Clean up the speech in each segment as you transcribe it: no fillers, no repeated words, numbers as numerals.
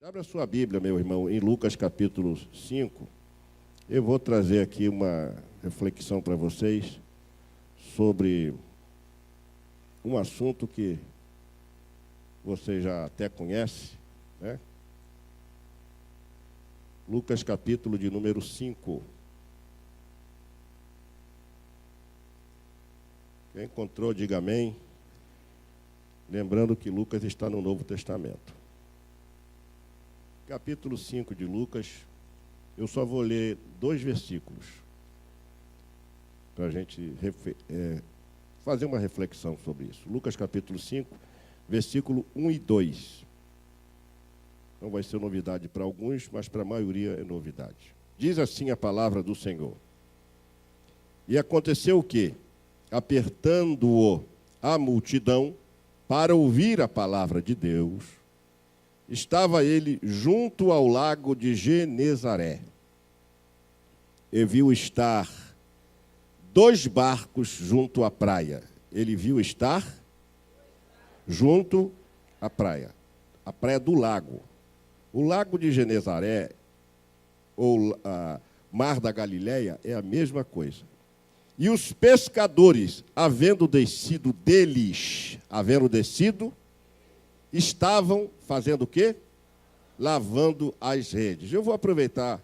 Abra sua Bíblia, meu irmão, em Lucas capítulo 5. Eu vou trazer aqui uma reflexão para vocês sobre um assunto que você já até conhece, né? Lucas capítulo de número 5. Quem encontrou, diga amém. Lembrando que Lucas está no Novo Testamento. Capítulo 5 de Lucas, eu só vou ler 2 versículos para a gente fazer uma reflexão sobre isso. Lucas capítulo 5, versículo 1 e 2. Não vai ser novidade para alguns, mas para a maioria é novidade. Diz assim a palavra do Senhor. E aconteceu o quê? Apertando-o a multidão para ouvir a palavra de Deus, estava ele junto ao lago de Genezaré, e viu estar 2 barcos junto à praia. Ele viu estar junto à praia, a praia do lago. O lago de Genezaré, ou Mar da Galileia, é a mesma coisa. E os pescadores, havendo descido, estavam fazendo o quê? Lavando as redes. Eu vou aproveitar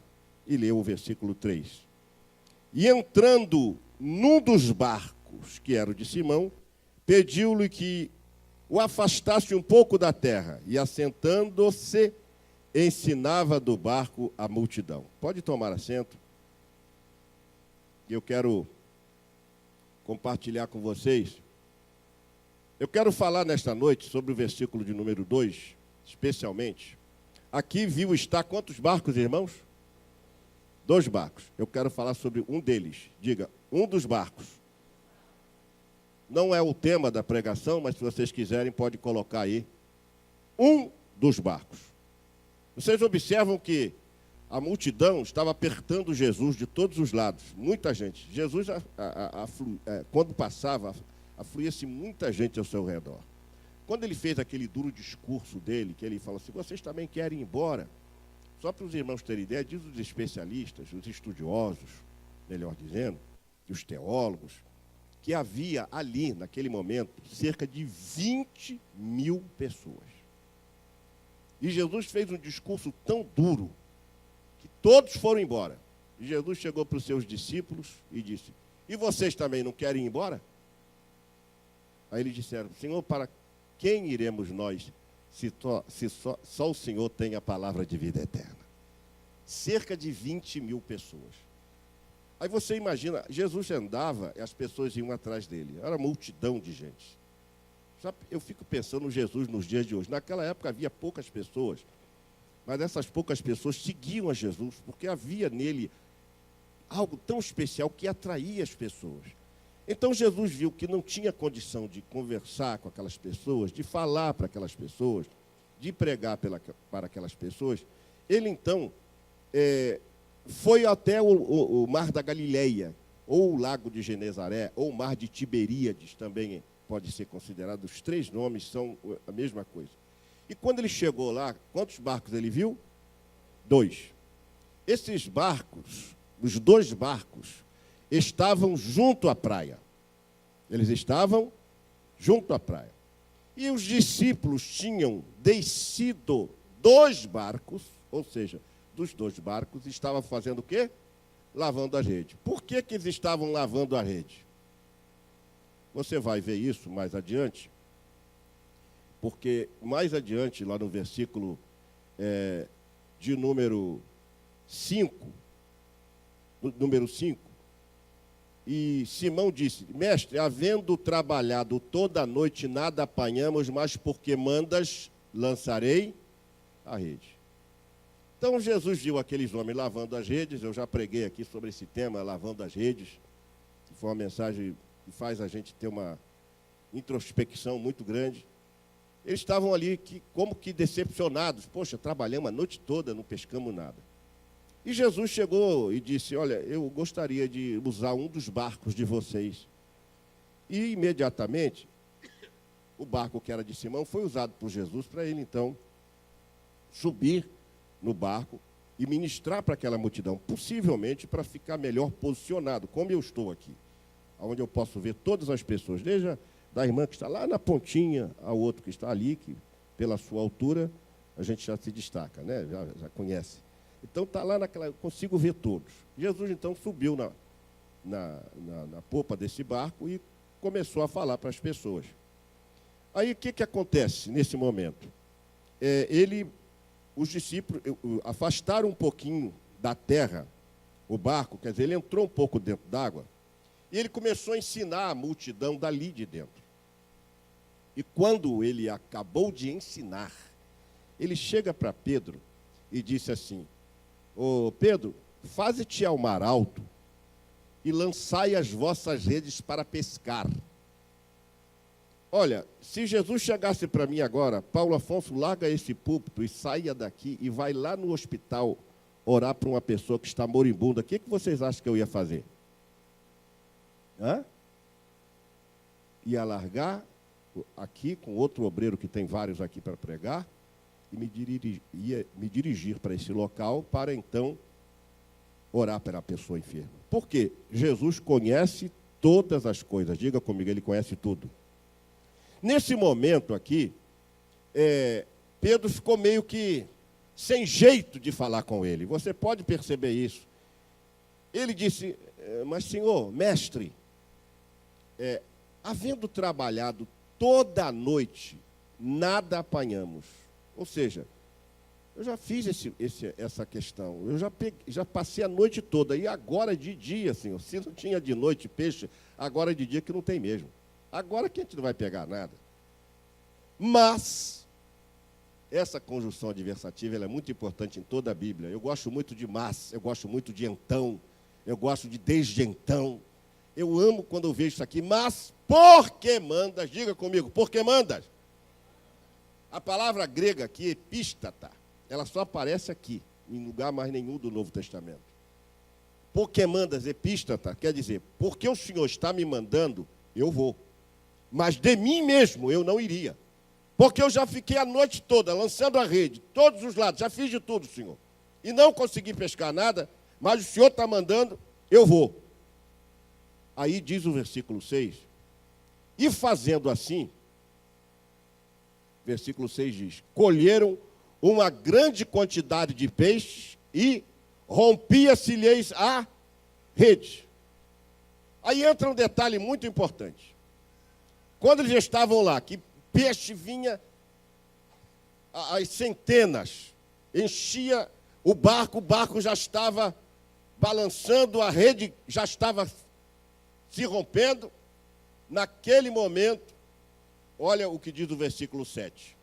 e ler o versículo 3. E entrando num dos barcos, que era o de Simão, pediu-lhe que o afastasse um pouco da terra, e assentando-se, ensinava do barco a multidão. Pode tomar assento. Eu quero compartilhar com vocês. Eu quero falar nesta noite sobre o versículo de número 2, especialmente. Aqui viu estar quantos barcos, irmãos? 2 barcos. Eu quero falar sobre um deles. Diga, um dos barcos. Não é o tema da pregação, mas se vocês quiserem, pode colocar aí. Um dos barcos. Vocês observam que a multidão estava apertando Jesus de todos os lados. Muita gente. Jesus, quando passava, afluía-se muita gente ao seu redor. Quando ele fez aquele duro discurso dele, que ele fala assim, vocês também querem ir embora? Só para os irmãos terem ideia, diz os especialistas, os estudiosos, melhor dizendo, e os teólogos, que havia ali, naquele momento, cerca de 20 mil pessoas. E Jesus fez um discurso tão duro, que todos foram embora. E Jesus chegou para os seus discípulos e disse, e vocês também não querem ir embora? Aí eles disseram, Senhor, para quem iremos nós, se só o Senhor tem a palavra de vida eterna? Cerca de 20 mil pessoas. Aí você imagina, Jesus andava e as pessoas iam atrás dele. Era uma multidão de gente. Eu fico pensando no Jesus nos dias de hoje. Naquela época havia poucas pessoas, mas essas poucas pessoas seguiam a Jesus, porque havia nele algo tão especial que atraía as pessoas. Então Jesus viu que não tinha condição de conversar com aquelas pessoas, de falar para aquelas pessoas, de pregar para aquelas pessoas. Ele então foi até o Mar da Galileia, ou o Lago de Genezaré, ou o Mar de Tiberíades, também pode ser considerado. Os 3 nomes são a mesma coisa. E quando ele chegou lá, quantos barcos ele viu? 2. Esses barcos, os 2 barcos, estavam junto à praia. Eles estavam junto à praia. E os discípulos tinham descido 2 barcos, ou seja, dos 2 barcos, estavam fazendo o quê? Lavando a rede. Por que eles estavam lavando a rede? Você vai ver isso mais adiante, porque mais adiante, lá no versículo de número 5, e Simão disse, mestre, havendo trabalhado toda a noite, nada apanhamos, mas porque mandas, lançarei a rede. Então Jesus viu aqueles homens lavando as redes. Eu já preguei aqui sobre esse tema, lavando as redes, que foi uma mensagem que faz a gente ter uma introspecção muito grande. Eles estavam ali como que decepcionados. Poxa, trabalhamos a noite toda, não pescamos nada. E Jesus chegou e disse, olha, eu gostaria de usar um dos barcos de vocês. E imediatamente, o barco que era de Simão foi usado por Jesus para ele, então, subir no barco e ministrar para aquela multidão, possivelmente para ficar melhor posicionado, como eu estou aqui, onde eu posso ver todas as pessoas, desde da irmã que está lá na pontinha, ao outro que está ali, que pela sua altura a gente já se destaca, né? já conhece. Então está lá naquela, eu consigo ver todos. Jesus então subiu na popa desse barco e começou a falar para as pessoas. Aí o que acontece nesse momento? Os discípulos afastaram um pouquinho da terra o barco, quer dizer, ele entrou um pouco dentro d'água, e ele começou a ensinar a multidão dali de dentro. E quando ele acabou de ensinar, ele chega para Pedro e disse assim: ô Pedro, faze-te ao mar alto e lançai as vossas redes para pescar. Olha, se Jesus chegasse para mim agora, Paulo Afonso, larga esse púlpito e saia daqui e vai lá no hospital orar para uma pessoa que está moribunda, o que vocês acham que eu ia fazer? Ia largar aqui com outro obreiro que tem vários aqui para pregar e ia me dirigir para esse local para então orar pela pessoa enferma. Por quê? Jesus conhece todas as coisas. Diga comigo, ele conhece tudo. Nesse momento aqui, Pedro ficou meio que sem jeito de falar com ele. Você pode perceber isso. Ele disse: mas senhor, mestre, havendo trabalhado toda a noite, nada apanhamos. Ou seja, eu já fiz essa questão, eu já passei a noite toda, e agora de dia, senhor, se não tinha de noite peixe, agora de dia que não tem mesmo. Agora que a gente não vai pegar nada. Mas, essa conjunção adversativa ela é muito importante em toda a Bíblia. Eu gosto muito de mas, eu gosto muito de então, eu gosto de desde então. Eu amo quando eu vejo isso aqui, mas porque mandas, diga comigo, porque mandas. A palavra grega aqui, epístata, ela só aparece aqui, em lugar mais nenhum do Novo Testamento. Porque mandas, epístata, quer dizer, porque o Senhor está me mandando, eu vou. Mas de mim mesmo eu não iria. Porque eu já fiquei a noite toda lançando a rede, todos os lados, já fiz de tudo, Senhor. E não consegui pescar nada, mas o Senhor está mandando, eu vou. Aí diz o versículo 6, e fazendo assim, versículo 6 diz, colheram uma grande quantidade de peixes e rompia-se-lhes a rede. Aí entra um detalhe muito importante. Quando eles estavam lá, que peixe vinha às centenas, enchia o barco já estava balançando, a rede já estava se rompendo. Naquele momento, olha o que diz o versículo 7.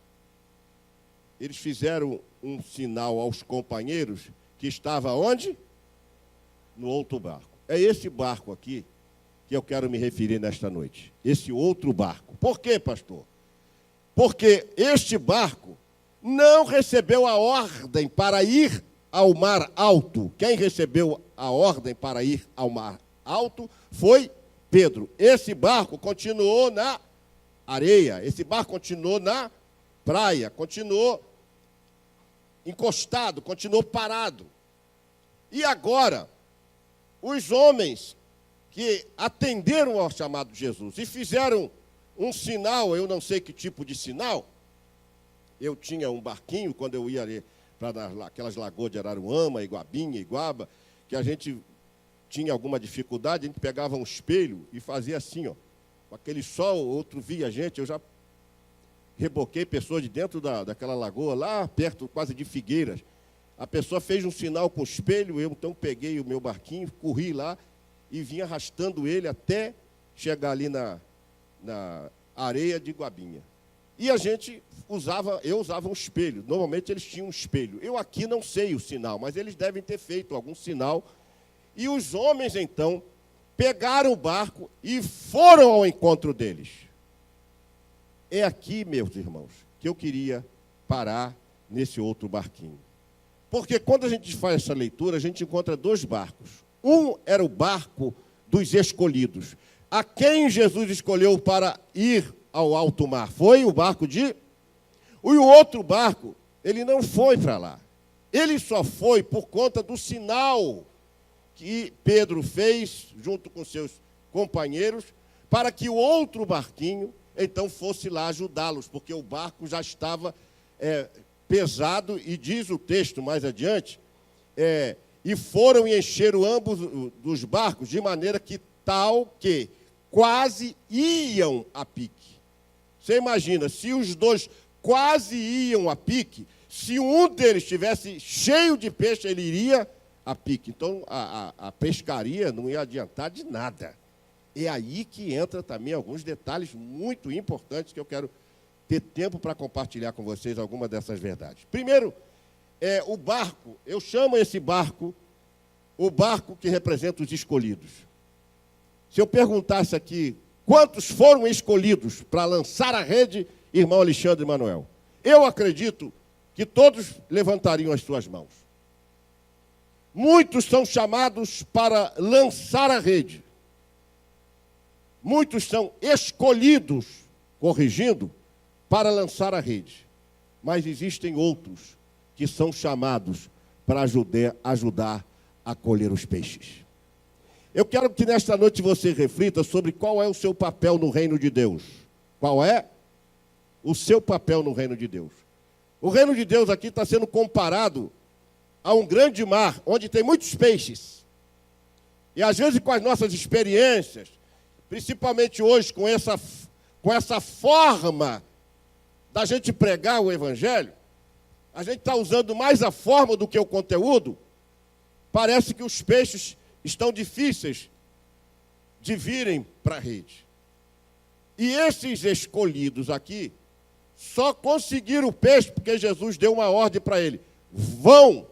Eles fizeram um sinal aos companheiros que estava onde? No outro barco. É esse barco aqui que eu quero me referir nesta noite. Esse outro barco. Por quê, pastor? Porque este barco não recebeu a ordem para ir ao mar alto. Quem recebeu a ordem para ir ao mar alto foi Pedro. Esse barco continuou na areia, esse barco continuou na praia, continuou encostado, continuou parado. E agora, os homens que atenderam ao chamado de Jesus e fizeram um sinal, eu não sei que tipo de sinal. Eu tinha um barquinho, quando eu ia ali para aquelas lagoas de Araruama, Iguabinha, Iguaba, que a gente tinha alguma dificuldade, a gente pegava um espelho e fazia assim, ó, com aquele sol, outro via a gente, eu já reboquei pessoas de dentro daquela lagoa, lá perto quase de Figueiras. A pessoa fez um sinal com o espelho, eu então peguei o meu barquinho, corri lá e vim arrastando ele até chegar ali na areia de Iguabinha. E eu usava um espelho. Normalmente eles tinham um espelho. Eu aqui não sei o sinal, mas eles devem ter feito algum sinal. E os homens, então, pegaram o barco e foram ao encontro deles. É aqui, meus irmãos, que eu queria parar nesse outro barquinho. Porque quando a gente faz essa leitura, a gente encontra dois barcos. Um era o barco dos escolhidos. A quem Jesus escolheu para ir ao alto mar? Foi o barco de... E o outro barco Ele não foi para lá. Ele só foi por conta do sinal que Pedro fez, junto com seus companheiros, para que o outro barquinho, então, fosse lá ajudá-los, porque o barco já estava pesado, e diz o texto mais adiante, e foram e encheram ambos dos barcos, de maneira que tal que quase iam a pique. Você imagina, se os dois quase iam a pique, se um deles estivesse cheio de peixe, ele iria a pique. Então, a pescaria não ia adiantar de nada. É aí que entra também alguns detalhes muito importantes que eu quero ter tempo para compartilhar com vocês algumas dessas verdades. Primeiro, o barco, eu chamo esse barco o barco que representa os escolhidos. Se eu perguntasse aqui, quantos foram escolhidos para lançar a rede, irmão Alexandre e Manuel? Eu acredito que todos levantariam as suas mãos. Muitos são chamados para lançar a rede. Muitos são escolhidos, corrigindo, para lançar a rede. Mas existem outros que são chamados para ajudar a colher os peixes. Eu quero que nesta noite você reflita sobre qual é o seu papel no reino de Deus. Qual é o seu papel no reino de Deus? O reino de Deus aqui está sendo comparado a um grande mar, onde tem muitos peixes. E às vezes com as nossas experiências, principalmente hoje com essa forma da gente pregar o Evangelho, a gente está usando mais a forma do que o conteúdo, parece que os peixes estão difíceis de virem para a rede. E esses escolhidos aqui só conseguiram o peixe porque Jesus deu uma ordem para ele: vão,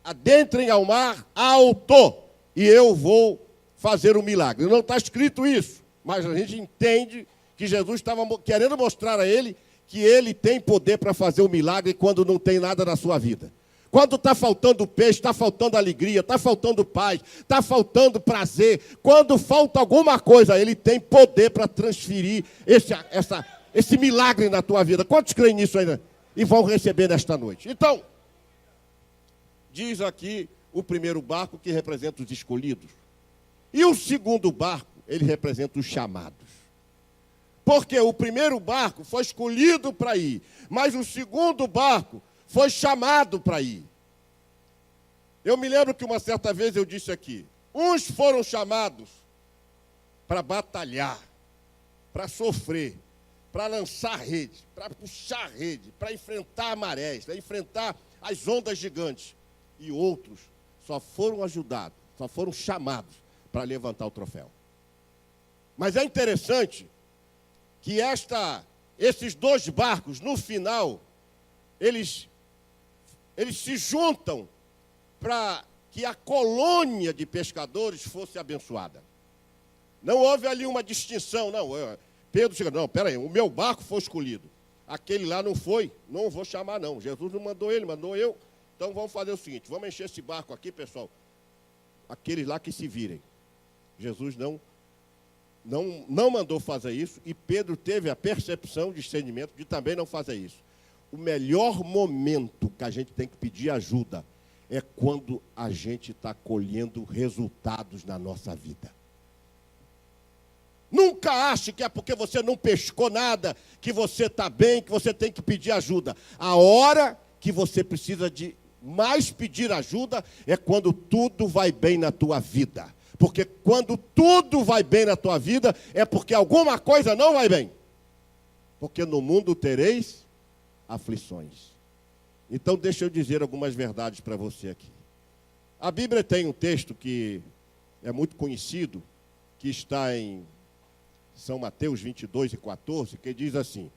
adentrem ao mar alto, e eu vou fazer um milagre. Não está escrito isso, mas a gente entende que Jesus estava querendo mostrar a ele que ele tem poder para fazer um milagre quando não tem nada na sua vida. Quando está faltando peixe, está faltando alegria, está faltando paz, está faltando prazer. Quando falta alguma coisa, ele tem poder para transferir esse milagre na tua vida. Quantos creem nisso ainda? E vão receber nesta noite. Então, diz aqui o primeiro barco que representa os escolhidos. E o segundo barco, ele representa os chamados. Porque o primeiro barco foi escolhido para ir, mas o segundo barco foi chamado para ir. Eu me lembro que uma certa vez eu disse aqui, uns foram chamados para batalhar, para sofrer, para lançar rede, para puxar rede, para enfrentar marés, para enfrentar as ondas gigantes. E outros só foram ajudados, só foram chamados para levantar o troféu. Mas é interessante que esses dois barcos, no final, eles se juntam para que a colônia de pescadores fosse abençoada. Não houve ali uma distinção, não. Pedro chega, não, peraí, o meu barco foi escolhido. Aquele lá não foi, não vou chamar não. Jesus não mandou ele, mandou eu. Então vamos fazer o seguinte, vamos encher esse barco aqui, pessoal. Aqueles lá que se virem. Jesus não mandou fazer isso, e Pedro teve a percepção, discernimento de também não fazer isso. O melhor momento que a gente tem que pedir ajuda é quando a gente está colhendo resultados na nossa vida. Nunca ache que é porque você não pescou nada, que você está bem, que você tem que pedir ajuda. A hora que você precisa de mais pedir ajuda é quando tudo vai bem na tua vida. Porque quando tudo vai bem na tua vida, é porque alguma coisa não vai bem. Porque no mundo tereis aflições. Então, deixa eu dizer algumas verdades para você aqui. A Bíblia tem um texto que é muito conhecido, que está em São Mateus 22:14, que diz assim: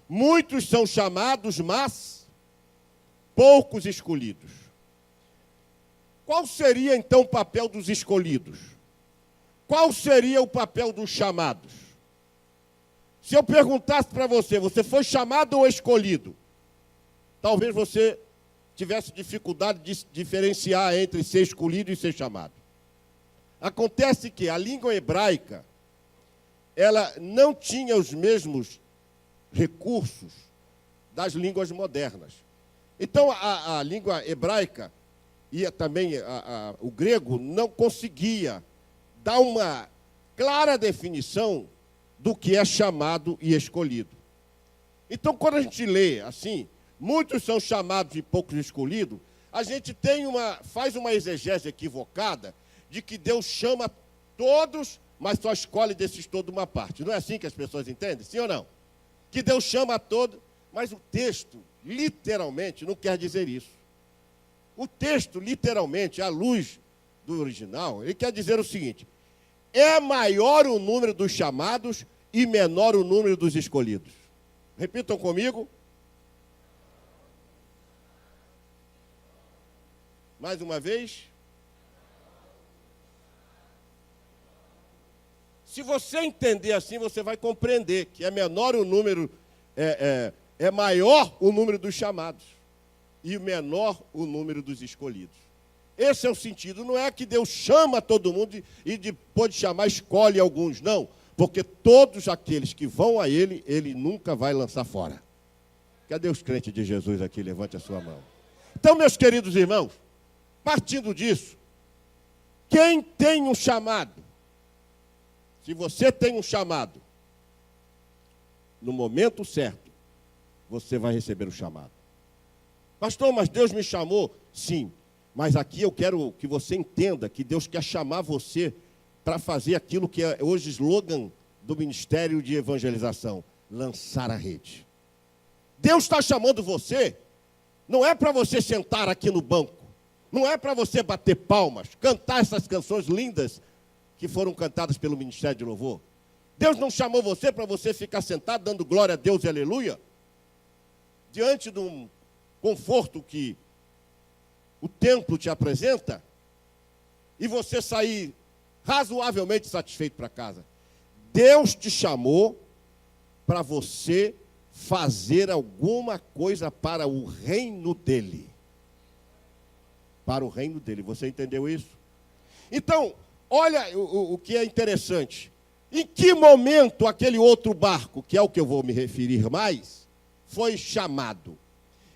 muitos são chamados, mas poucos escolhidos. Qual seria, então, o papel dos escolhidos? Qual seria o papel dos chamados? Se eu perguntasse para você, você foi chamado ou escolhido? Talvez você tivesse dificuldade de diferenciar entre ser escolhido e ser chamado. Acontece que a língua hebraica, ela não tinha os mesmos recursos das línguas modernas. Então, a língua hebraica e também o grego não conseguia dar uma clara definição do que é chamado e escolhido. Então, quando a gente lê assim, muitos são chamados e poucos escolhidos, a gente faz uma exegese equivocada de que Deus chama todos, mas só escolhe desses todos uma parte. Não é assim que as pessoas entendem? Sim ou não? Que Deus chama a todos, mas o texto, literalmente, não quer dizer isso. O texto, literalmente, à luz do original, ele quer dizer o seguinte: é maior o número dos chamados e menor o número dos escolhidos. Repitam comigo. Mais uma vez. Se você entender assim, você vai compreender que é menor o número, é maior o número dos chamados e menor o número dos escolhidos. Esse é o sentido. Não é que Deus chama todo mundo e depois de chamar escolhe alguns, não. Porque todos aqueles que vão a Ele, Ele nunca vai lançar fora. Cadê os crentes de Jesus aqui? Levante a sua mão. Então, meus queridos irmãos, partindo disso, quem tem um chamado, se você tem um chamado, no momento certo, você vai receber o chamado. Pastor, mas Deus me chamou? Sim, mas aqui eu quero que você entenda que Deus quer chamar você para fazer aquilo que é hoje slogan do Ministério de Evangelização: lançar a rede. Deus está chamando você, não é para você sentar aqui no banco, não é para você bater palmas, cantar essas canções lindas que foram cantadas pelo Ministério de Louvor. Deus não chamou você para você ficar sentado dando glória a Deus e aleluia, diante de um conforto que o templo te apresenta, e você sair razoavelmente satisfeito para casa. Deus te chamou para você fazer alguma coisa para o reino dele. Para o reino dele. Você entendeu isso? Então, olha o que é interessante. Em que momento aquele outro barco, que é o que eu vou me referir mais, foi chamado?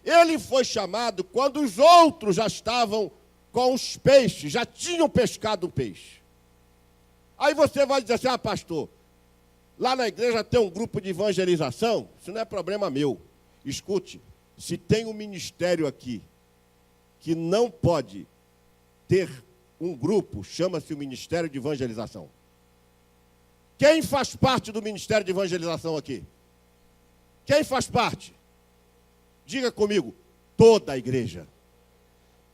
Ele foi chamado quando os outros já estavam com os peixes, já tinham pescado o peixe. Aí você vai dizer assim: ah, pastor, lá na igreja tem um grupo de evangelização. Isso não é problema meu. Escute, se tem um ministério aqui que não pode ter um grupo, chama-se o Ministério de Evangelização. Quem faz parte do Ministério de Evangelização aqui? Quem faz parte? Diga comigo: toda a igreja.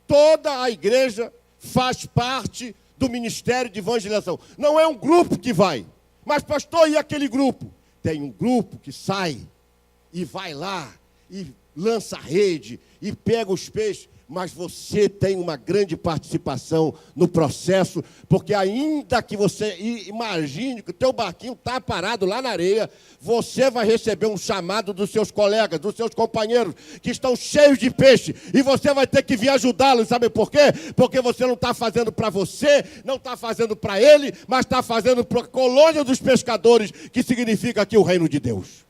Toda a igreja faz parte do Ministério de Evangelização. Não é um grupo que vai. Mas, pastor, e aquele grupo? Tem um grupo que sai e vai lá e lança a rede e pega os peixes. Mas você tem uma grande participação no processo, porque ainda que você imagine que o teu barquinho está parado lá na areia, você vai receber um chamado dos seus colegas, dos seus companheiros, que estão cheios de peixe, e você vai ter que vir ajudá-los. Sabe por quê? Porque você não está fazendo para você, não está fazendo para ele, mas está fazendo para a colônia dos pescadores, que significa aqui o reino de Deus.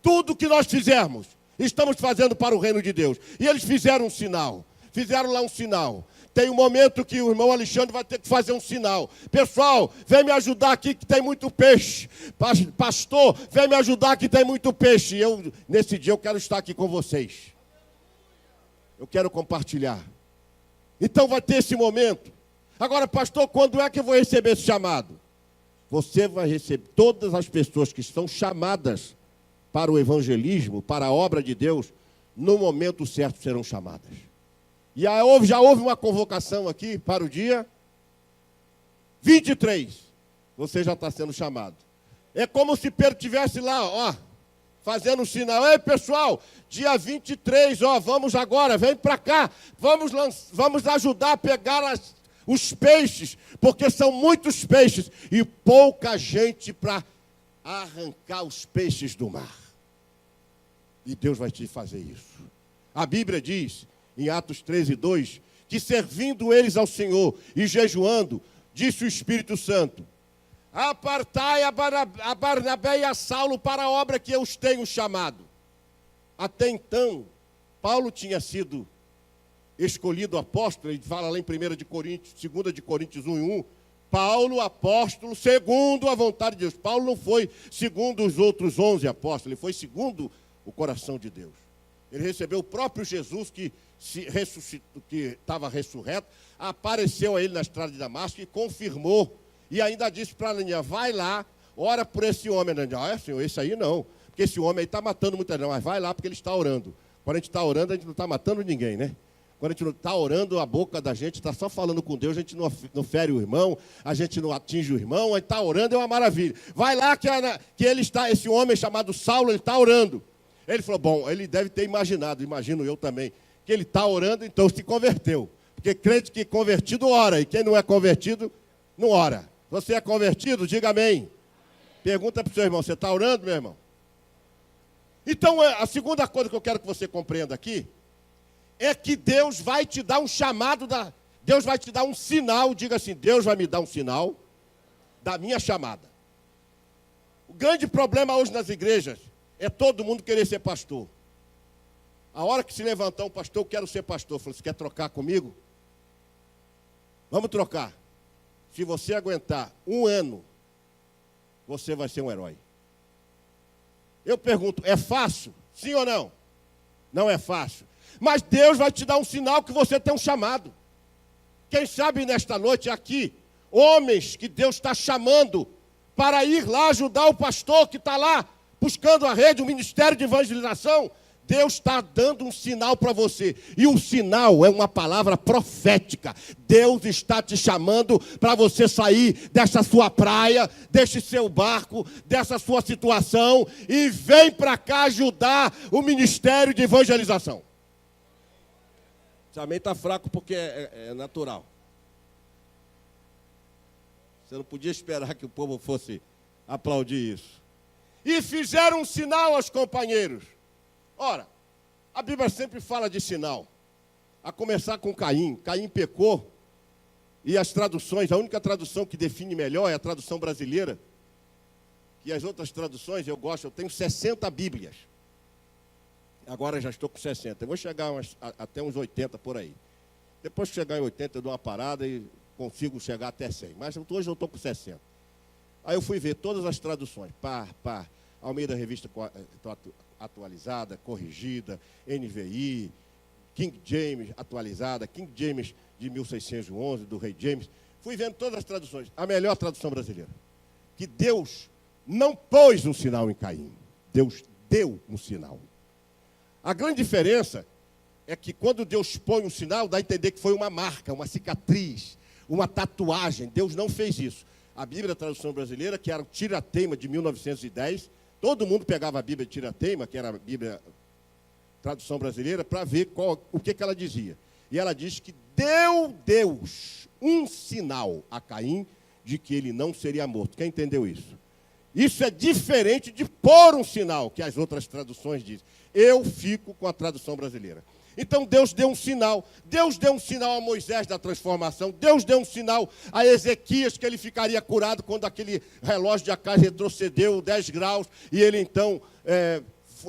Tudo que nós fizermos, estamos fazendo para o reino de Deus. E eles fizeram um sinal. Fizeram lá um sinal. Tem um momento que o irmão Alexandre vai ter que fazer um sinal. Pessoal, vem me ajudar aqui que tem muito peixe. Pastor, vem me ajudar que tem muito peixe. E nesse dia eu quero estar aqui com vocês. Eu quero compartilhar. Então vai ter esse momento. Agora, pastor, quando é que eu vou receber esse chamado? Você vai receber. Todas as pessoas que estão chamadas para o evangelismo, para a obra de Deus, no momento certo serão chamadas. E já houve uma convocação aqui para o dia 23. Você já está sendo chamado. É como se Pedro estivesse lá, ó, fazendo um sinal. Ei, pessoal, dia 23, ó, vamos agora, vem para cá. Vamos ajudar a pegar os peixes, porque são muitos peixes e pouca gente para arrancar os peixes do mar. E Deus vai te fazer isso. A Bíblia diz, em Atos 13:2, que servindo eles ao Senhor e jejuando, disse o Espírito Santo: apartai a Barnabé e a Saulo para a obra que eu os tenho chamado. Até então, Paulo tinha sido escolhido apóstolo, ele fala lá em 1 de Coríntios, 2 de Coríntios 1:1, Paulo, apóstolo, segundo a vontade de Deus. Paulo não foi segundo os outros 11 apóstolos, ele foi segundo o coração de Deus. Ele recebeu o próprio Jesus que se ressuscitou, que estava ressurreto, apareceu a ele na estrada de Damasco e confirmou. E ainda disse para Ananias, vai lá, ora por esse homem. Ananias, senhor, esse aí não, porque esse homem aí está matando muita gente, mas vai lá porque ele está orando. Quando a gente está orando, a gente não está matando ninguém, né? Quando a gente não está orando, a boca da gente está só falando com Deus, a gente não fere o irmão, a gente não atinge o irmão, a gente está orando, é uma maravilha. Vai lá que ele está, esse homem chamado Saulo, ele está orando. Ele falou, bom, ele deve ter imaginado, imagino eu também, que ele está orando, então se converteu. Porque crente que convertido ora, e quem não é convertido, não ora. Se você é convertido, diga amém. Pergunta para o seu irmão, você está orando, meu irmão? Então, a segunda coisa que eu quero que você compreenda aqui, é que Deus vai te dar um chamado, Deus vai te dar um sinal, diga assim, Deus vai me dar um sinal da minha chamada. O grande problema hoje nas igrejas é todo mundo querer ser pastor. A hora que se levantar um pastor, eu quero ser pastor. Eu falo, você quer trocar comigo? Vamos trocar. Se você aguentar 1 ano, você vai ser um herói. Eu pergunto, é fácil? Sim ou não? Não é fácil. Mas Deus vai te dar um sinal que você tem um chamado. Quem sabe nesta noite aqui, homens que Deus está chamando para ir lá ajudar o pastor que está lá, buscando a rede, o ministério de evangelização, Deus está dando um sinal para você. E o sinal é uma palavra profética. Deus está te chamando para você sair dessa sua praia, desse seu barco, dessa sua situação, e vem para cá ajudar o ministério de evangelização. Esse amém está fraco porque é natural. Você não podia esperar que o povo fosse aplaudir isso. E fizeram um sinal aos companheiros. Ora, a Bíblia sempre fala de sinal. A começar com Caim. Caim pecou. E as traduções, a única tradução que define melhor é a tradução brasileira. E as outras traduções eu gosto, eu tenho 60 Bíblias. Agora já estou com 60. Eu vou chegar até uns 80 por aí. Depois que chegar em 80, eu dou uma parada e consigo chegar até 100. Mas hoje eu estou com 60. Aí eu fui ver todas as traduções. Almeida Revista Atualizada, Corrigida, NVI, King James atualizada, King James de 1611, do Rei James. Fui vendo todas as traduções. A melhor tradução brasileira. Que Deus não pôs um sinal em Caim. Deus deu um sinal. A grande diferença é que quando Deus põe um sinal, dá a entender que foi uma marca, uma cicatriz, uma tatuagem. Deus não fez isso. A Bíblia, a tradução brasileira, que era o Tirateima de 1910, todo mundo pegava a Bíblia de Tirateima, que era a Bíblia, tradução brasileira, para ver o que ela dizia. E ela diz que deu Deus um sinal a Caim de que ele não seria morto. Quem entendeu isso? Isso é diferente de pôr um sinal, que as outras traduções dizem. Eu fico com a tradução brasileira. Então Deus deu um sinal. Deus deu um sinal a Moisés da transformação. Deus deu um sinal a Ezequias que ele ficaria curado quando aquele relógio de Acais retrocedeu 10 graus. E ele então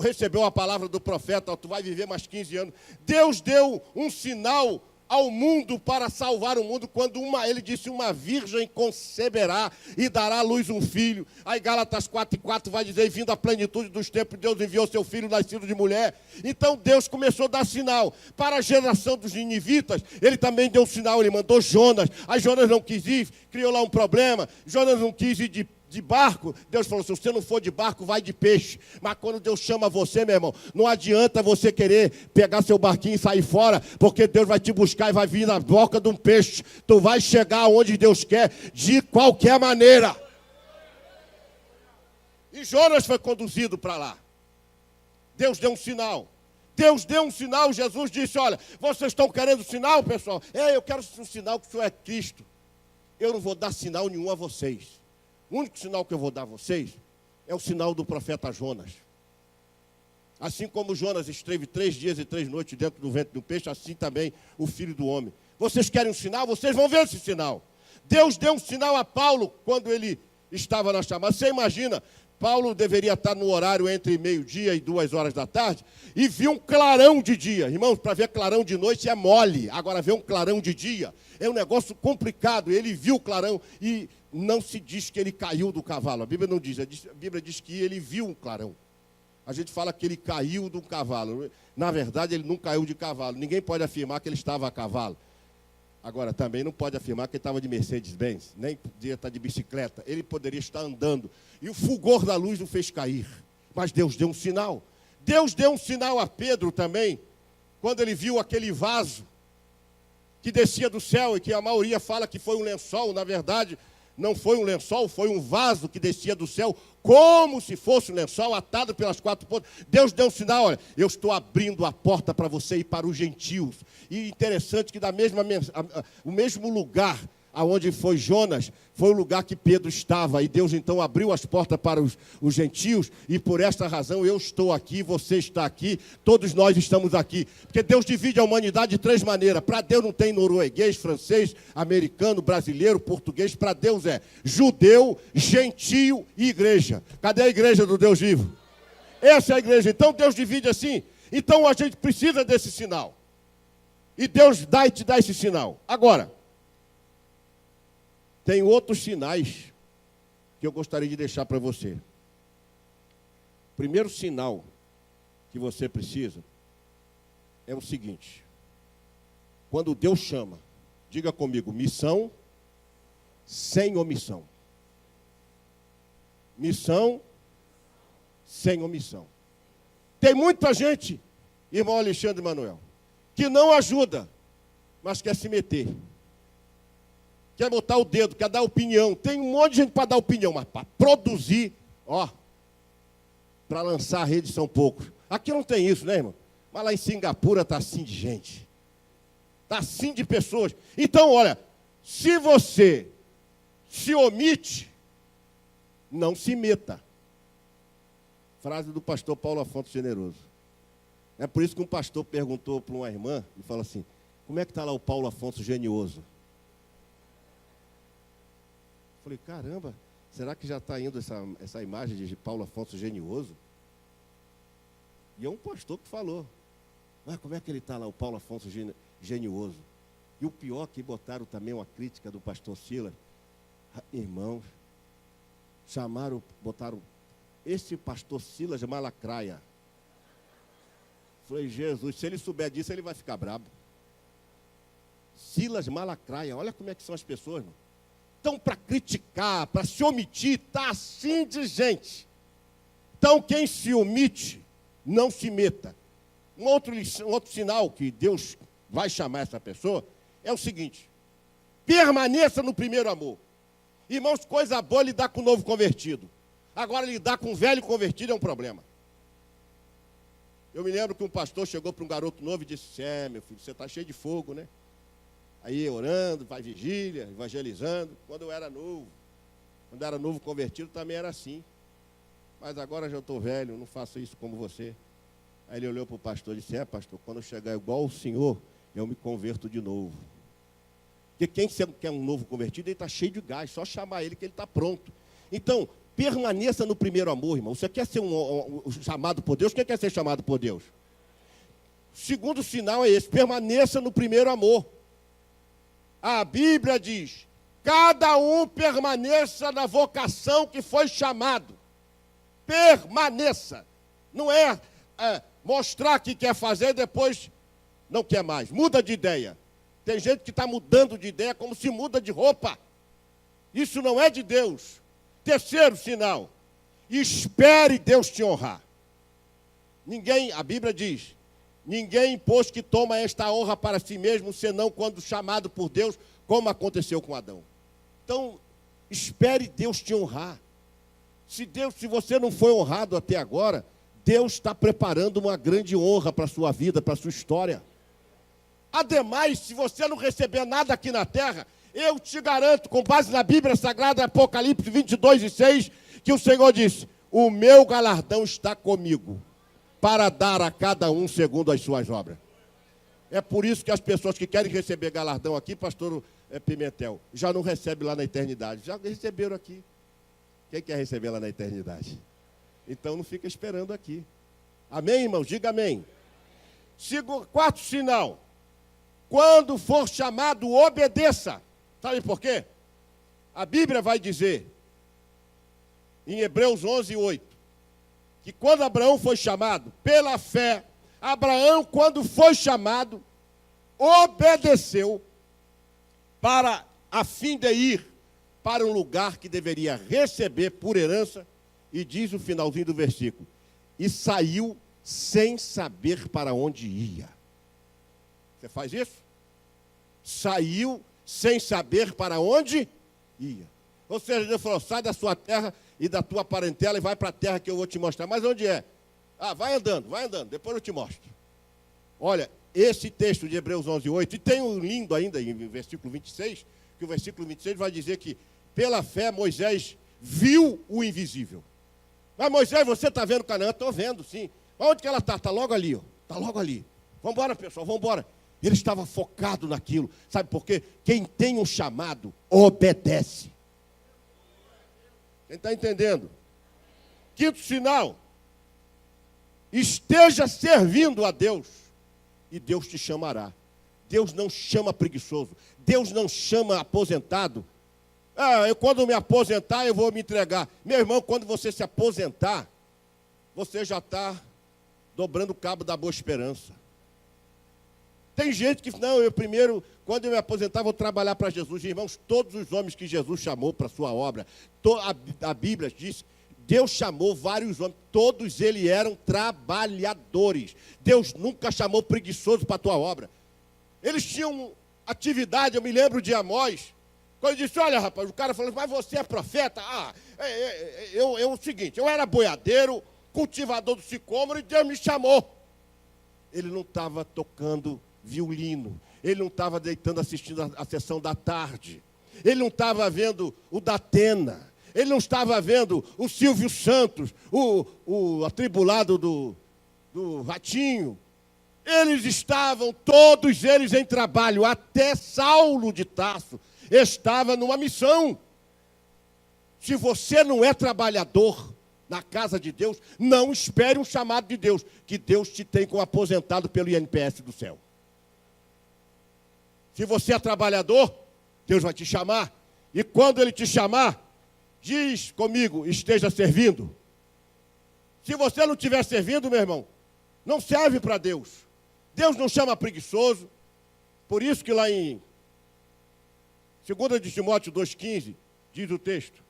recebeu a palavra do profeta, tu vai viver mais 15 anos. Deus deu um sinal ao mundo para salvar o mundo, quando ele disse, uma virgem conceberá e dará à luz um filho. Aí Gálatas 4:4 vai dizer, vindo a plenitude dos tempos, Deus enviou seu filho nascido de mulher. Então Deus começou a dar sinal. Para a geração dos ninivitas, ele também deu um sinal, ele mandou Jonas. Aí Jonas não quis ir, criou lá um problema. Jonas não quis ir de barco. Deus falou, se você não for de barco, vai de peixe. Mas quando Deus chama você, meu irmão, não adianta você querer pegar seu barquinho e sair fora, porque Deus vai te buscar e vai vir na boca de um peixe. Tu vai chegar onde Deus quer, de qualquer maneira. E Jonas foi conduzido para lá. Deus deu um sinal. Deus deu um sinal. Jesus disse, olha, vocês estão querendo sinal, pessoal? Eu quero um sinal que o Senhor é Cristo. Eu não vou dar sinal nenhum a vocês. O único sinal que eu vou dar a vocês é o sinal do profeta Jonas. Assim como Jonas esteve 3 dias e 3 noites dentro do ventre do peixe, assim também o Filho do Homem. Vocês querem um sinal? Vocês vão ver esse sinal. Deus deu um sinal a Paulo quando ele estava na chamada. Você imagina, Paulo deveria estar no horário entre meio-dia e 2 horas da tarde e viu um clarão de dia. Irmãos, para ver clarão de noite é mole. Agora, ver um clarão de dia é um negócio complicado. Ele viu o clarão e não se diz que ele caiu do cavalo. A Bíblia não diz. A Bíblia diz que ele viu um clarão. A gente fala que ele caiu de um cavalo. Na verdade, ele não caiu de cavalo. Ninguém pode afirmar que ele estava a cavalo. Agora, também não pode afirmar que ele estava de Mercedes-Benz, nem podia estar de bicicleta. Ele poderia estar andando. E o fulgor da luz o fez cair. Mas Deus deu um sinal. Deus deu um sinal a Pedro também, quando ele viu aquele vaso que descia do céu, e que a maioria fala que foi um lençol. Na verdade, não foi um lençol, foi um vaso que descia do céu, como se fosse um lençol atado pelas 4 pontas. Deus deu um sinal, olha, eu estou abrindo a porta para você ir para os gentios. E interessante que o mesmo lugar aonde foi Jonas, foi o lugar que Pedro estava. E Deus então abriu as portas para os gentios, e por esta razão eu estou aqui, você está aqui, todos nós estamos aqui. Porque Deus divide a humanidade de 3 maneiras. Para Deus não tem norueguês, francês, americano, brasileiro, português. Para Deus é judeu, gentio e igreja. Cadê a igreja do Deus vivo? Essa é a igreja. Então Deus divide assim. Então a gente precisa desse sinal. E Deus dá e te dá esse sinal. Agora, tem outros sinais que eu gostaria de deixar para você. O primeiro sinal que você precisa é o seguinte: quando Deus chama, diga comigo, missão sem omissão. Missão sem omissão. Tem muita gente, irmão Alexandre e Manuel, que não ajuda, mas quer se meter. Quer botar o dedo, quer dar opinião. Tem um monte de gente para dar opinião, mas para produzir, para lançar a rede são poucos. Aqui não tem isso, né, irmão? Mas lá em Singapura está assim de gente. Está assim de pessoas. Então, olha, se você se omite, não se meta. Frase do pastor Paulo Afonso Generoso. É por isso que um pastor perguntou para uma irmã e falou assim: como é que está lá o Paulo Afonso Genioso? Falei, caramba, será que já está indo essa imagem de Paulo Afonso Genioso? E é um pastor que falou. Mas como é que ele está lá, o Paulo Afonso Genioso? E o pior que botaram também uma crítica do pastor Silas. Irmãos, botaram esse pastor Silas Malacraia. Falei, Jesus, se ele souber disso, ele vai ficar brabo. Silas Malacraia, olha como é que são as pessoas, irmão. Então, para criticar, para se omitir, está assim de gente. Então, quem se omite, não se meta. Um outro sinal que Deus vai chamar essa pessoa é o seguinte: permaneça no primeiro amor. Irmãos, coisa boa lidar com o novo convertido. Agora, lidar com o velho convertido é um problema. Eu me lembro que um pastor chegou para um garoto novo e disse: meu filho, você está cheio de fogo, né? Aí orando, vai vigília, evangelizando. Quando eu era novo convertido, também era assim. Mas agora já estou velho, não faço isso como você. Aí ele olhou para o pastor e disse: pastor, quando eu chegar igual o senhor, eu me converto de novo. Porque quem quer um novo convertido, ele está cheio de gás, só chamar ele que ele está pronto. Então, permaneça no primeiro amor, irmão. Você quer ser chamado por Deus? Quem quer ser chamado por Deus? O segundo sinal é esse: permaneça no primeiro amor. A Bíblia diz: cada um permaneça na vocação que foi chamado. Permaneça. Não é mostrar que quer fazer e depois não quer mais. Muda de ideia. Tem gente que está mudando de ideia como se muda de roupa. Isso não é de Deus. Terceiro sinal: espere Deus te honrar. A Bíblia diz: ninguém, pois, que toma esta honra para si mesmo, senão quando chamado por Deus, como aconteceu com Adão. Então, espere Deus te honrar. Se você não foi honrado até agora, Deus está preparando uma grande honra para a sua vida, para a sua história. Ademais, se você não receber nada aqui na terra, eu te garanto, com base na Bíblia Sagrada, Apocalipse 22:6, que o Senhor disse: o meu galardão está comigo, para dar a cada um segundo as suas obras. É por isso que as pessoas que querem receber galardão aqui, pastor Pimentel, já não recebem lá na eternidade. Já receberam aqui. Quem quer receber lá na eternidade? Então não fica esperando aqui. Amém, irmãos? Diga amém. Quarto sinal. Quando for chamado, obedeça. Sabe por quê? A Bíblia vai dizer, em Hebreus 11:8, que quando Abraão foi chamado, pela fé, Abraão, quando foi chamado, obedeceu a fim de ir para um lugar que deveria receber por herança, e diz o finalzinho do versículo, e saiu sem saber para onde ia. Você faz isso? Saiu sem saber para onde ia. Ou seja, Deus falou, sai da sua terra e da tua parentela e vai para a terra que eu vou te mostrar. Mas onde é? Vai andando, depois eu te mostro. Olha, esse texto de Hebreus 11:8, e tem um lindo ainda em versículo 26, que o versículo 26 vai dizer que, pela fé, Moisés viu o invisível. Mas Moisés, você está vendo Canaã? Estou vendo, sim. Onde que ela está? Está logo ali, ó. Está logo ali. Vamos embora, pessoal, vamos embora. Ele estava focado naquilo. Sabe por quê? Quem tem um chamado, obedece. Quem está entendendo? Quinto sinal. Esteja servindo a Deus e Deus te chamará. Deus não chama preguiçoso. Deus não chama aposentado. Quando me aposentar, eu vou me entregar. Meu irmão, quando você se aposentar, você já está dobrando o cabo da boa esperança. Tem gente que, não, eu primeiro, quando eu me aposentar, vou trabalhar para Jesus. Irmãos, todos os homens que Jesus chamou para a sua obra, a Bíblia diz, Deus chamou vários homens, todos eles eram trabalhadores. Deus nunca chamou preguiçoso para a tua obra. Eles tinham atividade, eu me lembro de Amós, quando ele disse, olha rapaz, o cara falou, mas você é profeta? É o seguinte, eu era boiadeiro, cultivador do sicômoro, e Deus me chamou. Ele não estava tocando violino, ele não estava deitando assistindo a sessão da tarde, ele não estava vendo o Datena, ele não estava vendo o Silvio Santos, o atribulado do Ratinho. Eles estavam, todos eles em trabalho, até Saulo de Tarso estava numa missão. Se você não é trabalhador na casa de Deus, não espere um chamado de Deus, que Deus te tem como aposentado pelo INPS do céu. Se você é trabalhador, Deus vai te chamar, e quando Ele te chamar, diz comigo, esteja servindo. Se você não estiver servindo, meu irmão, não serve para Deus. Deus não chama preguiçoso, por isso que lá em 2 de Timóteo 2,15, diz o texto,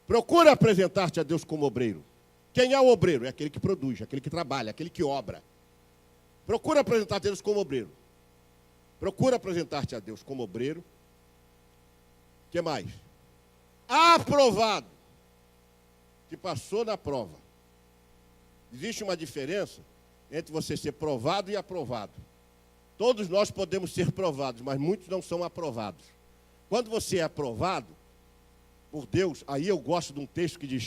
procura apresentar-te a Deus como obreiro. Quem é o obreiro? É aquele que produz, aquele que trabalha, aquele que obra. Procura apresentar-te a Deus como obreiro. Procura apresentar-te a Deus como obreiro. O que mais? Aprovado. Que passou na prova. Existe uma diferença entre você ser provado e aprovado. Todos nós podemos ser provados, mas muitos não são aprovados. Quando você é aprovado por Deus, aí eu gosto de um texto que diz,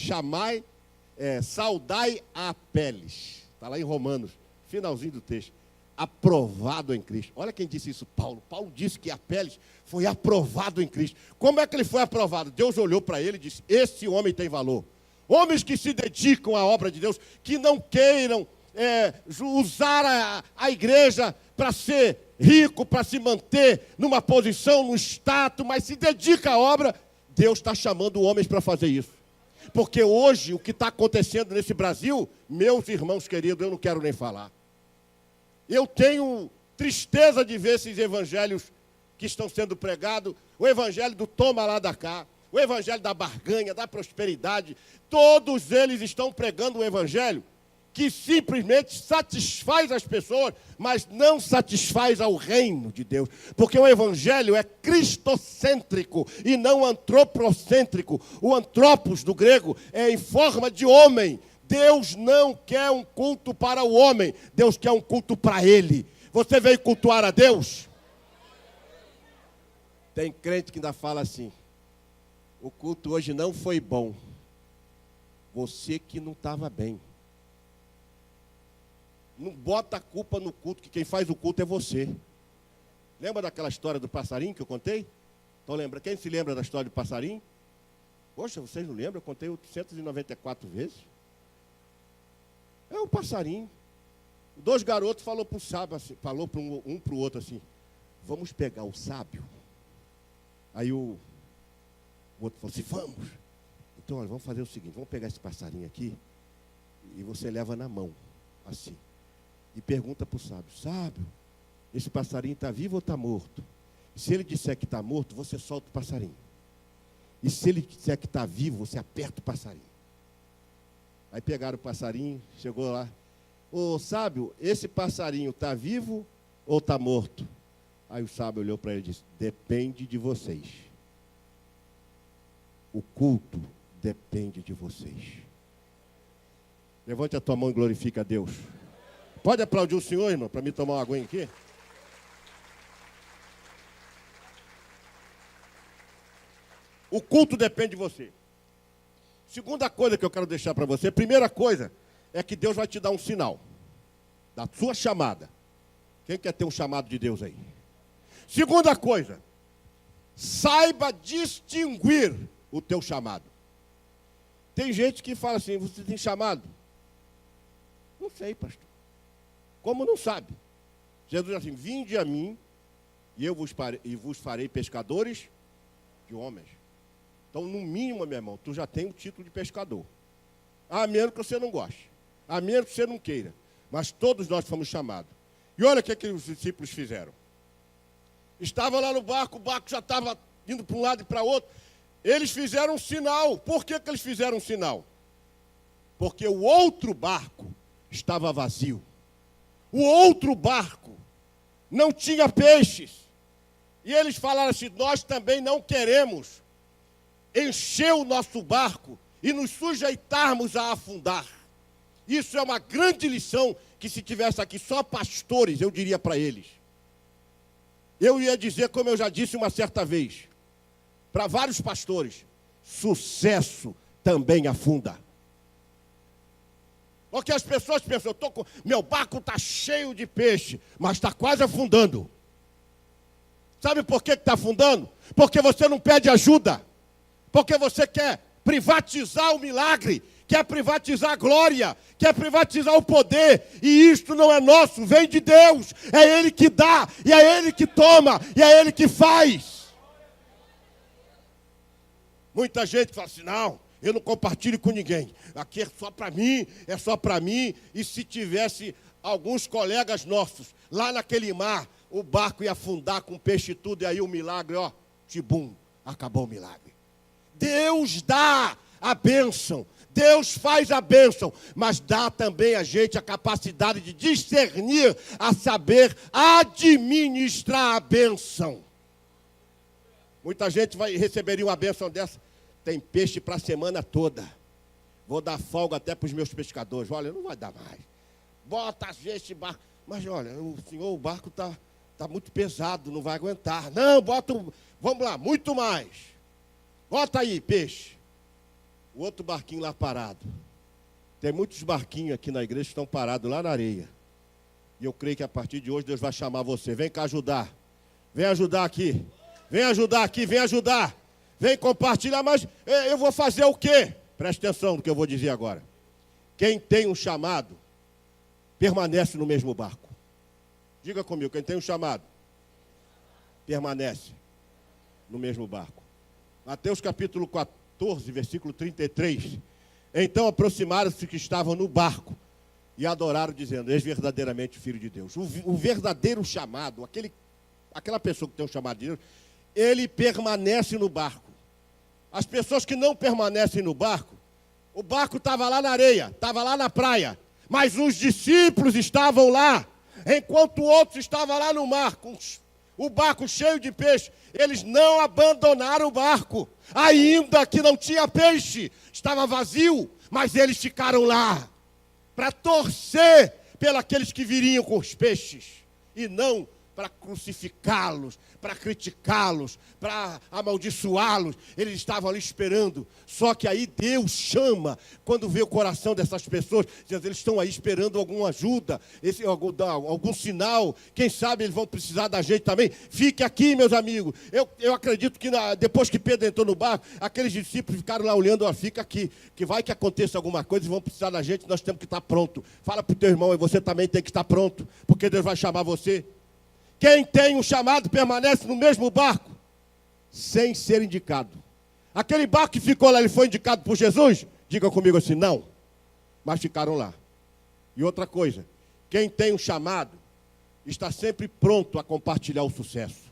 saudai a Apeles. Está lá em Romanos, finalzinho do texto. Aprovado em Cristo. Olha quem disse isso, Paulo. Paulo disse que Apeles foi aprovado em Cristo. Como é que ele foi aprovado? Deus olhou para ele e disse, esse homem tem valor. Homens que se dedicam à obra de Deus, que não queiram usar a igreja para ser rico, para se manter numa posição, no status, mas se dedica à obra, Deus está chamando homens para fazer isso. Porque hoje, o que está acontecendo nesse Brasil, meus irmãos queridos, eu não quero nem falar. Eu tenho tristeza de ver esses evangelhos que estão sendo pregados, o evangelho do toma lá da cá, o evangelho da barganha, da prosperidade, todos eles estão pregando um evangelho que simplesmente satisfaz as pessoas, mas não satisfaz ao reino de Deus. Porque o evangelho é cristocêntrico e não antropocêntrico. O antropos do grego é em forma de homem. Deus não quer um culto para o homem, Deus quer um culto para Ele. Você veio cultuar a Deus? Tem crente que ainda fala assim, o culto hoje não foi bom, você que não estava bem. Não bota a culpa no culto, que quem faz o culto é você. Lembra daquela história do passarinho que eu contei? Então lembra, quem se lembra da história do passarinho? Poxa, vocês não lembram? Eu contei 894 vezes. o passarinho. Dois garotos falou para o sábio, assim, falou para um para o outro assim, vamos pegar o sábio. Aí o outro falou assim, vamos. Então, olha, vamos fazer o seguinte, vamos pegar esse passarinho aqui e você leva na mão, assim. E pergunta para o sábio, sábio, esse passarinho está vivo ou está morto? Se ele disser que está morto, você solta o passarinho. E se ele disser que está vivo, você aperta o passarinho. Aí pegaram o passarinho, chegou lá. Ô sábio, esse passarinho está vivo ou está morto? Aí o sábio olhou para ele e disse, depende de vocês. O culto depende de vocês. Levante a tua mão e glorifique a Deus. Pode aplaudir o Senhor, irmão, para mim tomar uma aguinha aqui? O culto depende de você. Segunda coisa que eu quero deixar para você, primeira coisa, é que Deus vai te dar um sinal da sua chamada. Quem quer ter um chamado de Deus aí? Segunda coisa, saiba distinguir o teu chamado. Tem gente que fala assim, você tem chamado? Não sei, pastor. Como não sabe? Jesus diz assim, vinde a mim e eu vos farei pescadores de homens. Então, no mínimo, meu irmão, tu já tem o título de pescador. A menos que você não goste. A menos que você não queira. Mas todos nós fomos chamados. E olha o que os discípulos fizeram. Estavam lá no barco, o barco já estava indo para um lado e para outro. Eles fizeram um sinal. Por que eles fizeram um sinal? Porque o outro barco estava vazio. O outro barco não tinha peixes. E eles falaram assim, nós também não queremos encher o nosso barco e nos sujeitarmos a afundar. Isso é uma grande lição que se tivesse aqui só pastores, eu diria para eles. Eu ia dizer, como eu já disse uma certa vez, para vários pastores, sucesso também afunda. Porque as pessoas pensam, meu barco está cheio de peixe, mas está quase afundando. Sabe por que está afundando? Porque você não pede ajuda. Porque você quer privatizar o milagre, quer privatizar a glória, quer privatizar o poder, e isto não é nosso, vem de Deus, é Ele que dá, e é Ele que toma, e é Ele que faz. Muita gente fala assim, não, eu não compartilho com ninguém, aqui é só para mim, e se tivesse alguns colegas nossos, lá naquele mar, o barco ia afundar com peixe e tudo, e aí o milagre, ó, tibum, acabou o milagre. Deus dá a bênção, Deus faz a bênção, mas dá também a gente a capacidade de discernir, a saber administrar a bênção. Muita gente receberia uma bênção dessa, tem peixe para a semana toda, vou dar folga até para os meus pescadores, olha, não vai dar mais, bota esse barco, mas olha, o barco está muito pesado, não vai aguentar, não, vamos lá, muito mais. Bota aí, peixe. O outro barquinho lá parado. Tem muitos barquinhos aqui na igreja que estão parados lá na areia. E eu creio que a partir de hoje Deus vai chamar você. Vem cá ajudar. Vem ajudar aqui. Vem ajudar aqui, vem ajudar. Vem compartilhar, mas eu vou fazer o quê? Preste atenção no que eu vou dizer agora. Quem tem um chamado, permanece no mesmo barco. Diga comigo, quem tem um chamado, permanece no mesmo barco. Mateus capítulo 14, versículo 33. Então aproximaram-se que estavam no barco e adoraram, dizendo, és verdadeiramente filho de Deus. O verdadeiro chamado, aquela pessoa que tem um chamado de Deus, ele permanece no barco. As pessoas que não permanecem no barco, o barco estava lá na areia, estava lá na praia, mas os discípulos estavam lá, enquanto outros estavam lá no mar, com o barco cheio de peixe. Eles não abandonaram o barco, ainda que não tinha peixe, estava vazio, mas eles ficaram lá, para torcer pelos aqueles que viriam com os peixes, e não para crucificá-los, para criticá-los, para amaldiçoá-los. Eles estavam ali esperando. Só que aí Deus chama, quando vê o coração dessas pessoas, eles estão aí esperando alguma ajuda, algum sinal. Quem sabe eles vão precisar da gente também. Fique aqui, meus amigos. Eu acredito que depois que Pedro entrou no barco, aqueles discípulos ficaram lá olhando, fica aqui, que vai que aconteça alguma coisa e vão precisar da gente, nós temos que estar pronto. Fala para o teu irmão, e você também tem que estar pronto, porque Deus vai chamar você. Quem tem um chamado permanece no mesmo barco, sem ser indicado. Aquele barco que ficou lá, ele foi indicado por Jesus? Diga comigo assim, não. Mas ficaram lá. E outra coisa, quem tem um chamado, está sempre pronto a compartilhar o sucesso.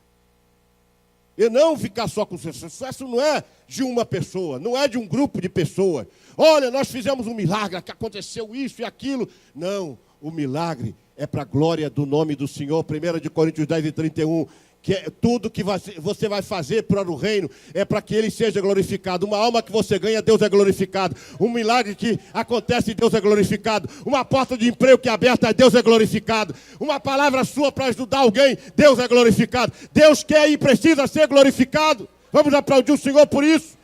E não ficar só com o sucesso. O sucesso não é de uma pessoa, não é de um grupo de pessoas. Olha, nós fizemos um milagre, que aconteceu isso e aquilo. Não, o milagre é para a glória do nome do Senhor. 1 Coríntios 10:31, que é tudo que você vai fazer para o reino é para que Ele seja glorificado. Uma alma que você ganha, Deus é glorificado. Um milagre que acontece, Deus é glorificado. Uma porta de emprego que é aberta, Deus é glorificado. Uma palavra sua para ajudar alguém, Deus é glorificado. Deus quer e precisa ser glorificado. Vamos aplaudir o Senhor por isso.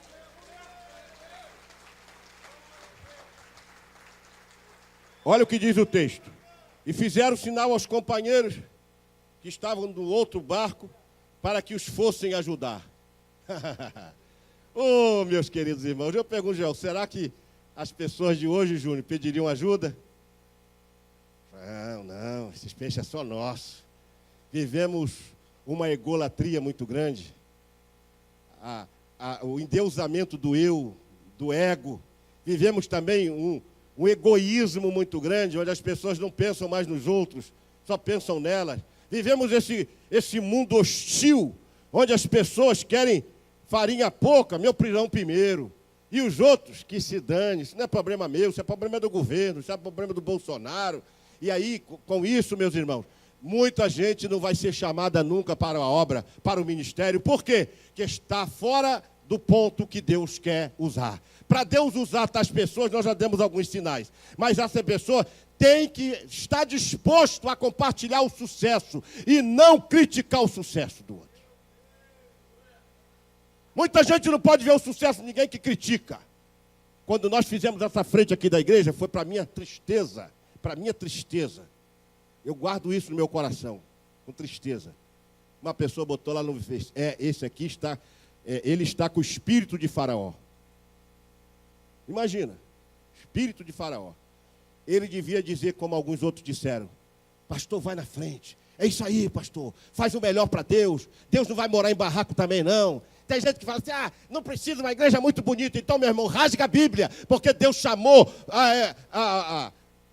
Olha o que diz o texto. E fizeram sinal aos companheiros que estavam no outro barco para que os fossem ajudar. Oh, meus queridos irmãos, eu pergunto, Joel, será que as pessoas de hoje, Júnior, pediriam ajuda? Não, esses peixes é só nosso. Vivemos uma egolatria muito grande. O endeusamento do eu, do ego. Vivemos também um egoísmo muito grande, onde as pessoas não pensam mais nos outros, só pensam nelas. Vivemos esse mundo hostil, onde as pessoas querem farinha pouca, meu pirão primeiro. E os outros, que se dane, isso não é problema meu, isso é problema do governo, isso é problema do Bolsonaro. E aí, com isso, meus irmãos, muita gente não vai ser chamada nunca para a obra, para o ministério. Por quê? Porque está fora do ponto que Deus quer usar. Para Deus usar tais pessoas, nós já demos alguns sinais. Mas essa pessoa tem que estar disposto a compartilhar o sucesso e não criticar o sucesso do outro. Muita gente não pode ver o sucesso de ninguém que critica. Quando nós fizemos essa frente aqui da igreja, foi para minha tristeza. Para minha tristeza. Eu guardo isso no meu coração, com tristeza. Uma pessoa botou lá no Face, esse aqui está, ele está com o espírito de Faraó. Imagina, espírito de Faraó. Ele devia dizer como alguns outros disseram: pastor, vai na frente. É isso aí, pastor. Faz o melhor para Deus. Deus não vai morar em barraco também, não. Tem gente que fala assim, não precisa de uma igreja muito bonita. Então, meu irmão, rasga a Bíblia. Porque Deus chamou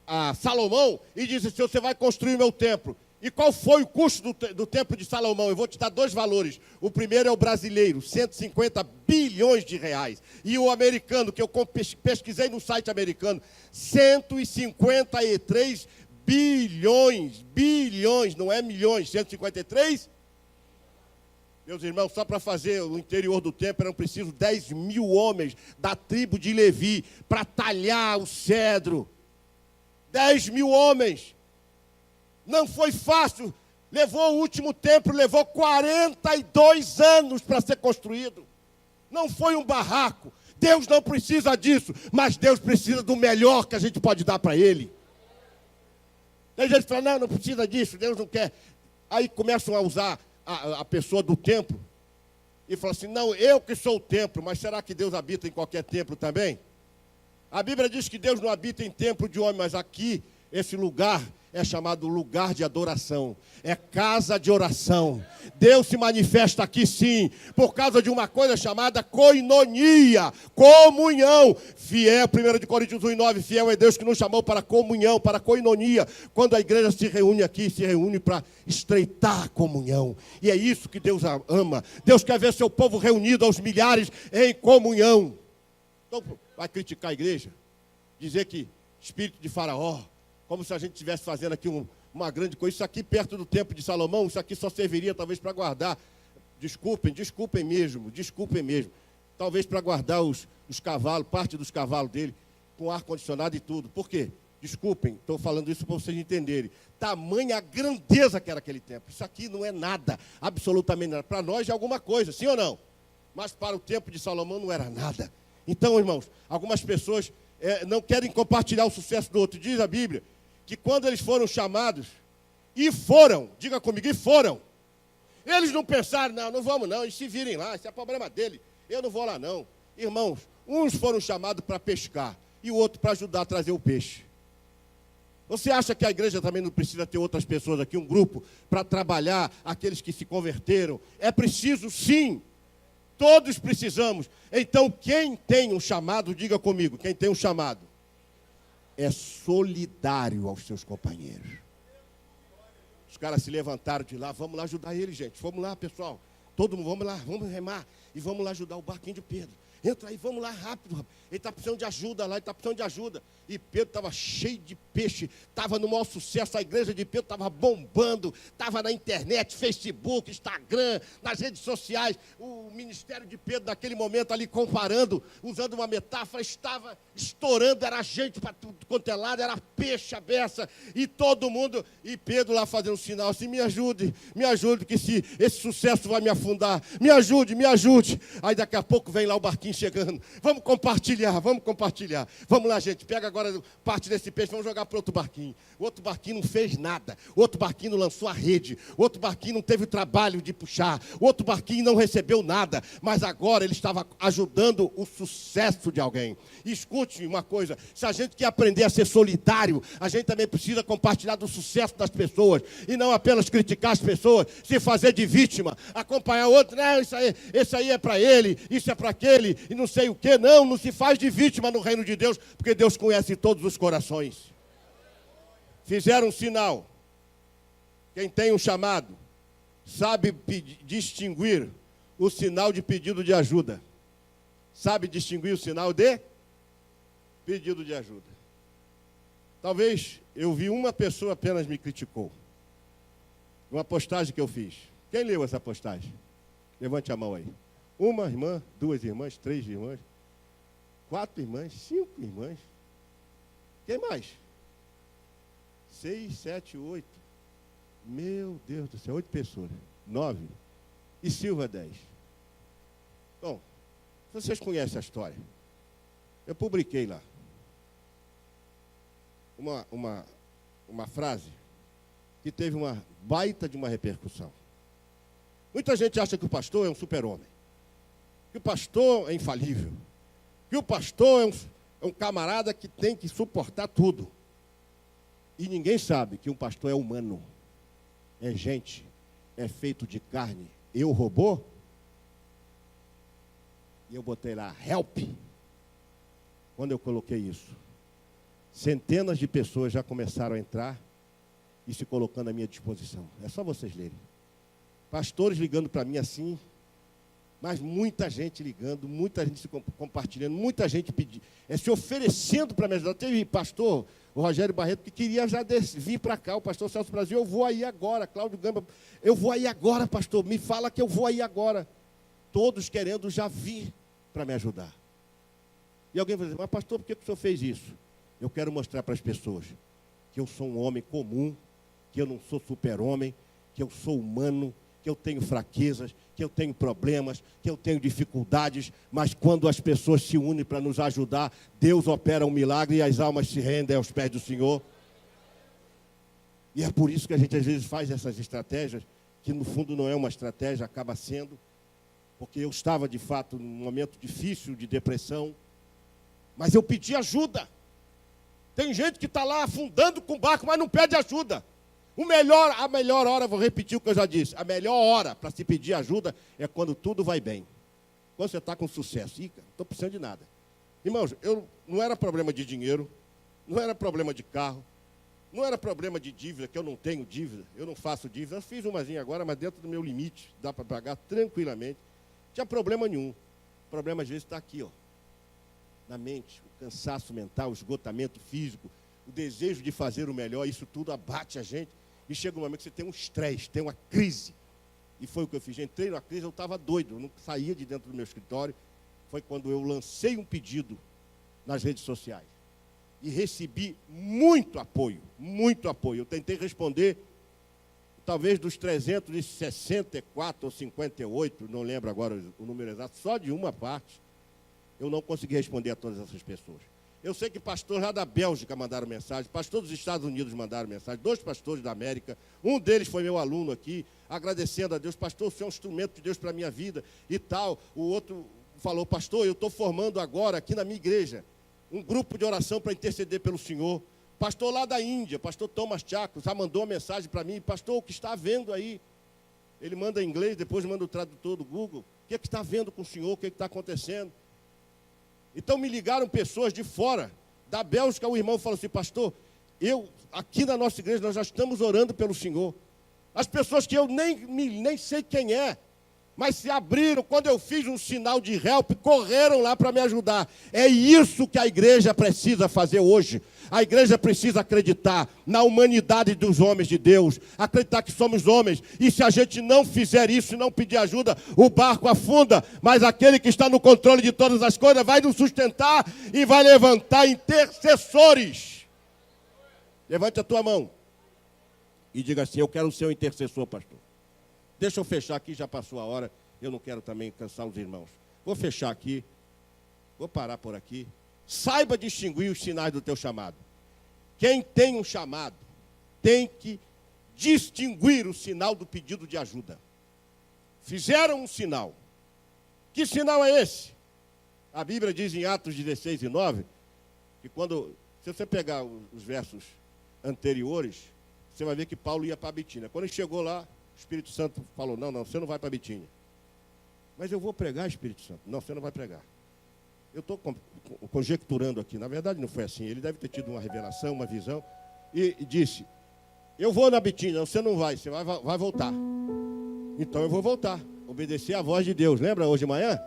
a Salomão e disse assim, você vai construir o meu templo. E qual foi o custo do templo de Salomão? Eu vou te dar dois valores. O primeiro é o brasileiro, 150 bilhões de reais. E o americano, que eu pesquisei no site americano, 153 bilhões, não é milhões, 153? Meus irmãos, só para fazer o interior do templo eram precisos 10 mil homens da tribo de Levi para talhar o cedro. 10 mil homens. Não foi fácil. Levou o último templo, levou 42 anos para ser construído. Não foi um barraco. Deus não precisa disso, mas Deus precisa do melhor que a gente pode dar para Ele. Tem gente que fala, não precisa disso, Deus não quer. Aí começam a usar a pessoa do templo e falam assim, não, eu que sou o templo, mas será que Deus habita em qualquer templo também? A Bíblia diz que Deus não habita em templo de homem, mas aqui, esse lugar é chamado lugar de adoração, é casa de oração. Deus se manifesta aqui sim, por causa de uma coisa chamada koinonia, comunhão. Fiel, 1 Coríntios 1:9, fiel é Deus que nos chamou para comunhão, para koinonia. Quando a igreja se reúne aqui, se reúne para estreitar a comunhão. E é isso que Deus ama. Deus quer ver seu povo reunido aos milhares em comunhão. Então, vai criticar a igreja, dizer que espírito de Faraó, como se a gente estivesse fazendo aqui uma grande coisa. Isso aqui perto do templo de Salomão, isso aqui só serviria talvez para guardar. Desculpem mesmo. Talvez para guardar os cavalos, parte dos cavalos dele, com ar-condicionado e tudo. Por quê? Desculpem, estou falando isso para vocês entenderem. Tamanha a grandeza que era aquele templo. Isso aqui não é nada, absolutamente nada. Para nós é alguma coisa, sim ou não? Mas para o tempo de Salomão não era nada. Então, irmãos, algumas pessoas não querem compartilhar o sucesso do outro. Diz a Bíblia que quando eles foram chamados, e foram, diga comigo, e foram. Eles não pensaram, não vamos não, eles se virem lá, isso é problema dele, eu não vou lá não. Irmãos, uns foram chamados para pescar e o outro para ajudar a trazer o peixe. Você acha que a igreja também não precisa ter outras pessoas aqui, um grupo, para trabalhar aqueles que se converteram? É preciso sim, todos precisamos. Então quem tem um chamado, diga comigo, quem tem um chamado, é solidário aos seus companheiros. Os caras se levantaram de lá, vamos lá ajudar ele, gente. Vamos lá, pessoal. Todo mundo, vamos lá, vamos remar. E vamos lá ajudar o barquinho de Pedro. Entra aí, vamos lá rápido, rapaz. Ele está precisando de ajuda lá, ele está precisando de ajuda. E Pedro estava cheio de peixe, estava no maior sucesso, a igreja de Pedro estava bombando, estava na internet, Facebook, Instagram, nas redes sociais. O ministério de Pedro, naquele momento ali, comparando, usando uma metáfora, estava estourando, era gente para tudo quanto é lado, era peixe a beça, e todo mundo, e Pedro lá fazendo um sinal assim, me ajude, que se esse sucesso vai me afundar, me ajude. Aí daqui a pouco vem lá o barquinho chegando, vamos compartilhar, vamos lá gente, pega agora parte desse peixe, vamos jogar para outro barquinho. O outro barquinho não fez nada, o outro barquinho não lançou a rede, o outro barquinho não teve o trabalho de puxar, o outro barquinho não recebeu nada, mas agora ele estava ajudando o sucesso de alguém. E escute uma coisa, se a gente quer aprender a ser solidário, a gente também precisa compartilhar do sucesso das pessoas, e não apenas criticar as pessoas, se fazer de vítima, acompanhar outro, não, esse aí é para ele, isso é para aquele, e não sei o que, não se faz de vítima no reino de Deus, porque Deus conhece todos os corações. Fizeram um sinal. Quem tem um chamado, sabe distinguir o sinal de pedido de ajuda. Sabe distinguir o sinal de pedido de ajuda. Talvez eu vi uma pessoa apenas me criticou. Uma postagem que eu fiz. Quem leu essa postagem? Levante a mão aí. Uma irmã, 2 irmãs, 3 irmãs, 4 irmãs, 5 irmãs. Quem mais? 6, 7, 8. Meu Deus do céu, 8 pessoas. 9. E Silva, 10. Bom, vocês conhecem a história. Eu publiquei lá uma frase que teve uma baita de uma repercussão. Muita gente acha que o pastor é um super-homem, que o pastor é infalível, que o pastor é um camarada que tem que suportar tudo. E ninguém sabe que um pastor é humano, é gente, é feito de carne. Eu, robô, e eu botei lá, help. Quando eu coloquei isso, centenas de pessoas já começaram a entrar e se colocando à minha disposição. É só vocês lerem. Pastores ligando para mim assim, mas muita gente ligando, muita gente se compartilhando, muita gente pedindo, se oferecendo para me ajudar. Teve pastor, o Rogério Barreto, que queria já vir para cá, o pastor Celso Brasil, eu vou aí agora, Cláudio Gamba, eu vou aí agora, pastor, me fala que eu vou aí agora. Todos querendo já vir para me ajudar. E alguém vai dizer, mas pastor, por que o senhor fez isso? Eu quero mostrar para as pessoas que eu sou um homem comum, que eu não sou super-homem, que eu sou humano, que eu tenho fraquezas, que eu tenho problemas, que eu tenho dificuldades, mas quando as pessoas se unem para nos ajudar, Deus opera um milagre e as almas se rendem aos pés do Senhor. E é por isso que a gente às vezes faz essas estratégias, que no fundo não é uma estratégia, acaba sendo, porque eu estava de fato num momento difícil de depressão, mas eu pedi ajuda. Tem gente que está lá afundando com o barco, mas não pede ajuda. A melhor hora, vou repetir o que eu já disse, a melhor hora para se pedir ajuda é quando tudo vai bem. Quando você está com sucesso. Ih, cara, não estou precisando de nada. Irmãos, não era problema de dinheiro, não era problema de carro, não era problema de dívida, que eu não tenho dívida, eu não faço dívida. Eu fiz umazinha agora, mas dentro do meu limite, dá para pagar tranquilamente. Não tinha problema nenhum. O problema às vezes está aqui, ó, na mente, o cansaço mental, o esgotamento físico, o desejo de fazer o melhor, isso tudo abate a gente. E chega um momento que você tem um estresse, tem uma crise. E foi o que eu fiz. Entrei na crise, eu estava doido, eu não saía de dentro do meu escritório. Foi quando eu lancei um pedido nas redes sociais. e recebi muito apoio, muito apoio. Eu tentei responder, talvez dos 364 ou 58, não lembro agora o número exato, só de uma parte, eu não consegui responder a todas essas pessoas. Eu sei que pastores lá da Bélgica mandaram mensagem, pastores dos Estados Unidos mandaram mensagem, 2 pastores da América, um deles foi meu aluno aqui, agradecendo a Deus, pastor, você é um instrumento de Deus para a minha vida e tal. O outro falou, pastor, eu estou formando agora aqui na minha igreja um grupo de oração para interceder pelo Senhor. Pastor lá da Índia, pastor Thomas Chacos, já mandou uma mensagem para mim, pastor, o que está havendo aí? Ele manda em inglês, depois manda o tradutor do Google, o que é que está havendo com o Senhor, o que é que está acontecendo? Então me ligaram pessoas de fora, da Bélgica, o irmão falou assim, pastor, aqui na nossa igreja, nós já estamos orando pelo Senhor. As pessoas que eu nem sei quem é, mas se abriram, quando eu fiz um sinal de help, correram lá para me ajudar. É isso que a igreja precisa fazer hoje. A igreja precisa acreditar na humanidade dos homens de Deus, acreditar que somos homens, e se a gente não fizer isso e não pedir ajuda, o barco afunda, mas aquele que está no controle de todas as coisas vai nos sustentar e vai levantar intercessores. Levante a tua mão e diga assim, eu quero ser um intercessor, pastor. Deixa eu fechar aqui, já passou a hora, eu não quero também cansar os irmãos. Vou fechar aqui, vou parar por aqui. Saiba distinguir os sinais do teu chamado. Quem tem um chamado tem que distinguir o sinal do pedido de ajuda. Fizeram um sinal. Que sinal é esse? A Bíblia diz em Atos 16 e 9, que se você pegar os versos anteriores, você vai ver que Paulo ia para Bitínia. Quando ele chegou lá, o Espírito Santo falou, não, você não vai para Bitínia. Mas eu vou pregar, Espírito Santo. Não, você não vai pregar. Eu estou conjecturando aqui, na verdade não foi assim, ele deve ter tido uma revelação, uma visão, e disse, eu vou na Bitínia, você não vai, você vai voltar. Então eu vou voltar, obedecer à voz de Deus. Lembra hoje de manhã?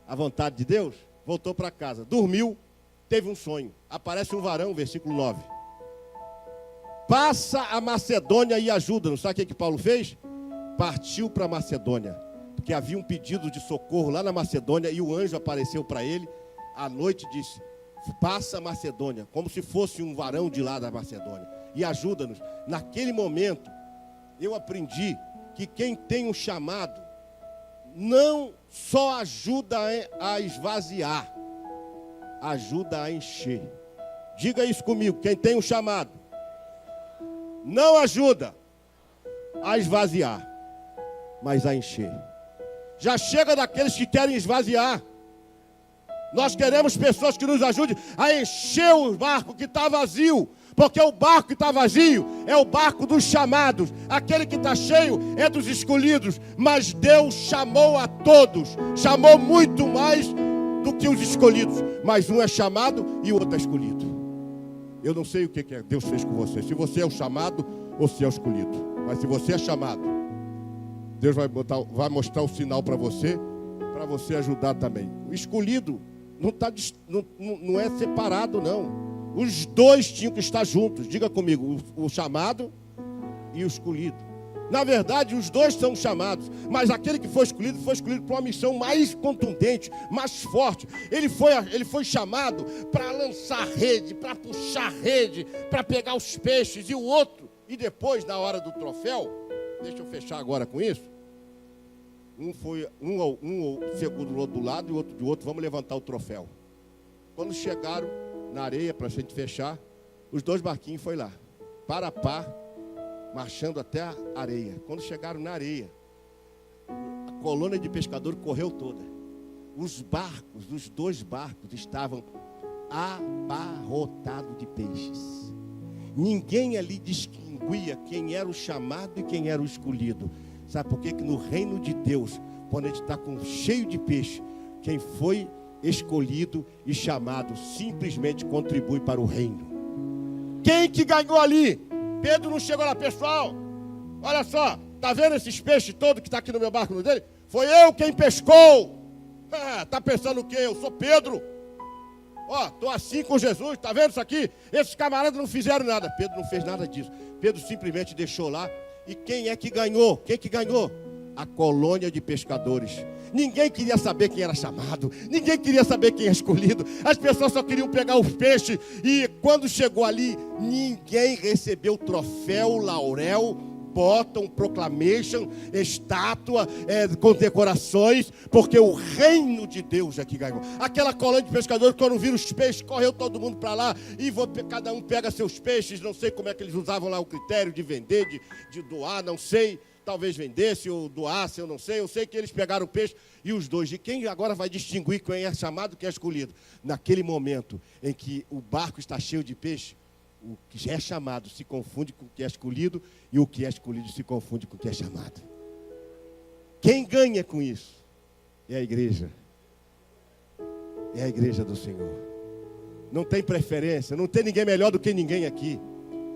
A vontade de Deus? Voltou para casa, dormiu, teve um sonho. Aparece um varão, versículo 9. Passa a Macedônia e ajuda-nos. Sabe o que Paulo fez? Partiu para a Macedônia, porque havia um pedido de socorro lá na Macedônia e o anjo apareceu para ele. À noite disse, passa a Macedônia, como se fosse um varão de lá da Macedônia, e ajuda-nos. Naquele momento, eu aprendi que quem tem um chamado não só ajuda a esvaziar, ajuda a encher. Diga isso comigo, quem tem um chamado não ajuda a esvaziar, mas a encher. Já chega daqueles que querem esvaziar. Nós queremos pessoas que nos ajudem a encher o barco que está vazio, porque o barco que está vazio é o barco dos chamados. Aquele que está cheio é dos escolhidos, mas Deus chamou a todos, chamou muito mais do que os escolhidos, mas um é chamado e o outro é escolhido. Eu não sei o que Deus fez com você, se você é o chamado ou se é o escolhido, mas se você é chamado, Deus vai mostrar o sinal para você ajudar também. O escolhido não é separado, não. Os dois tinham que estar juntos. Diga comigo, o chamado e o escolhido. Na verdade, os dois são chamados, mas aquele que foi escolhido para uma missão mais contundente, mais forte. Ele foi chamado para lançar rede, para puxar rede, para pegar os peixes, e o outro, e depois, na hora do troféu, deixa eu fechar agora com isso. Um segurou do lado e o outro do outro, vamos levantar o troféu. Quando chegaram na areia, para a gente fechar, os dois barquinhos foram lá, par a par, marchando até a areia. Quando chegaram na areia, a colônia de pescadores correu toda. Os dois barcos estavam abarrotados de peixes. Ninguém ali distinguia quem era o chamado e quem era o escolhido. Sabe por quê? Que no reino de Deus, quando a gente está cheio de peixe, quem foi escolhido e chamado simplesmente contribui para o reino. Quem que ganhou ali? Pedro não chegou lá, pessoal, olha só, tá vendo esses peixes todos que está aqui no meu barco, no dele? Foi eu quem pescou. Tá pensando o quê? Eu sou Pedro. Estou assim com Jesus, tá vendo isso aqui? Esses camaradas não fizeram nada. Pedro não fez nada disso. Pedro simplesmente deixou lá. E quem é que ganhou? Quem que ganhou? a colônia de pescadores. Ninguém queria saber quem era chamado, ninguém queria saber quem era escolhido. As pessoas só queriam pegar os peixes. E quando chegou ali, ninguém recebeu troféu, laurel, bottom, proclamation, estátua, com decorações, porque o reino de Deus é que ganhou. Aquela colônia de pescadores, quando viram os peixes, correu todo mundo para lá, e cada um pega seus peixes. Não sei como é que eles usavam lá o critério de vender, de doar, não sei. Talvez vendesse ou doasse, eu não sei. Eu sei que eles pegaram o peixe e os dois. E quem agora vai distinguir quem é chamado e quem é escolhido? Naquele momento em que o barco está cheio de peixe, o que é chamado se confunde com o que é escolhido, e o que é escolhido se confunde com o que é chamado. Quem ganha com isso? É a igreja. É a igreja do Senhor. Não tem preferência, não tem ninguém melhor do que ninguém aqui.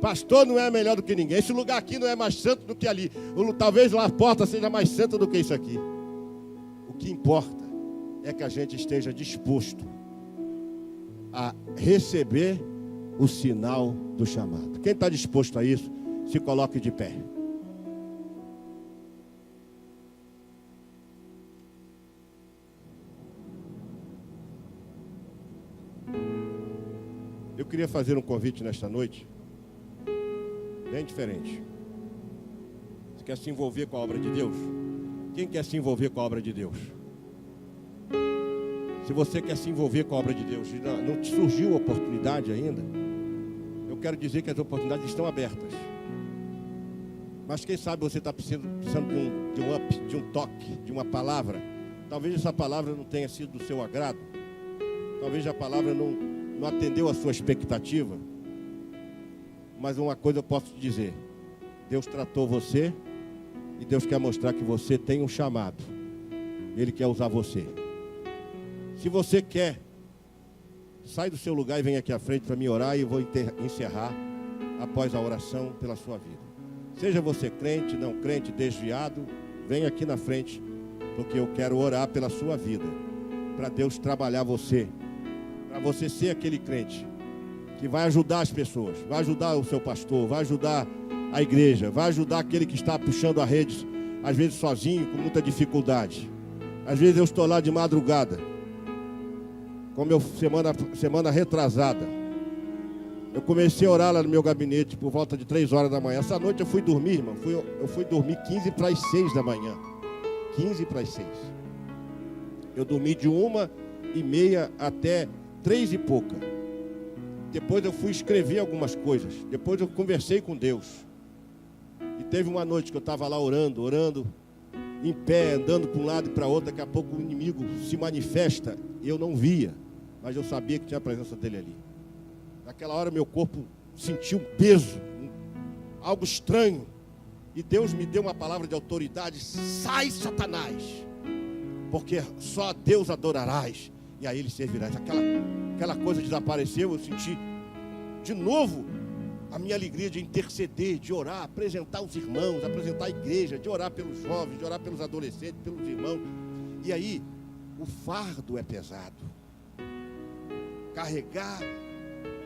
Pastor não é melhor do que ninguém. Esse lugar aqui não é mais santo do que ali. Talvez lá a porta seja mais santa do que isso aqui. O que importa é que a gente esteja disposto a receber o sinal do chamado. Quem está disposto a isso, se coloque de pé. Eu queria fazer um convite nesta noite, bem diferente. Você quer se envolver com a obra de Deus? Quem quer se envolver com a obra de Deus? Se você quer se envolver com a obra de Deus e não te surgiu a oportunidade ainda, eu quero dizer que as oportunidades estão abertas. Mas quem sabe você está precisando de um up, de um toque, de uma palavra. Talvez essa palavra não tenha sido do seu agrado. Talvez a palavra não atendeu a sua expectativa. Mas uma coisa eu posso te dizer: Deus tratou você e Deus quer mostrar que você tem um chamado. Ele quer usar você. Se você quer, sai do seu lugar e vem aqui à frente para me orar, e eu vou encerrar após a oração pela sua vida. Seja você crente, não crente, desviado, vem aqui na frente, porque eu quero orar pela sua vida, para Deus trabalhar você, para você ser aquele crente que vai ajudar as pessoas, vai ajudar o seu pastor, vai ajudar a igreja, vai ajudar aquele que está puxando a rede, às vezes sozinho, com muita dificuldade. Às vezes eu estou lá de madrugada, como semana retrasada, eu comecei a orar lá no meu gabinete por volta de 3 horas da manhã. Essa noite eu fui dormir, irmão. Eu fui dormir 15 para as 6 da manhã. 15 para as 6. Eu dormi de 1h30 até 3 e pouca. Depois eu fui escrever algumas coisas. Depois eu conversei com Deus. E teve uma noite que eu estava lá orando, em pé, andando para um lado e para outro. Daqui a pouco o inimigo se manifesta. Eu não via, mas eu sabia que tinha a presença dele ali. Naquela hora meu corpo sentiu um peso, algo estranho. E Deus me deu uma palavra de autoridade: sai, Satanás, porque só a Deus adorarás, e a Ele servirás. Aquela coisa desapareceu. Eu senti de novo a minha alegria de interceder, de orar, apresentar os irmãos, apresentar a igreja, de orar pelos jovens, de orar pelos adolescentes, pelos irmãos. E aí, o fardo é pesado. Carregar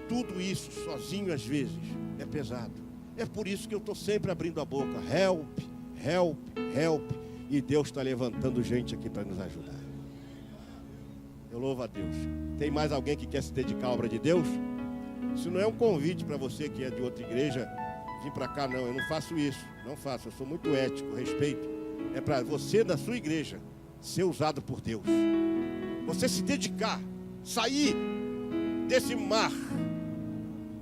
tudo isso sozinho às vezes é pesado. É por isso que eu estou sempre abrindo a boca: help, help, help. E Deus está levantando gente aqui para nos ajudar. Eu louvo a Deus. Tem mais alguém que quer se dedicar à obra de Deus? Isso não é um convite para você que é de outra igreja vir para cá, não. Eu não faço isso, não faço. Eu sou muito ético, respeito. É para você, da sua igreja, ser usado por Deus. Você se dedicar, sair desse mar,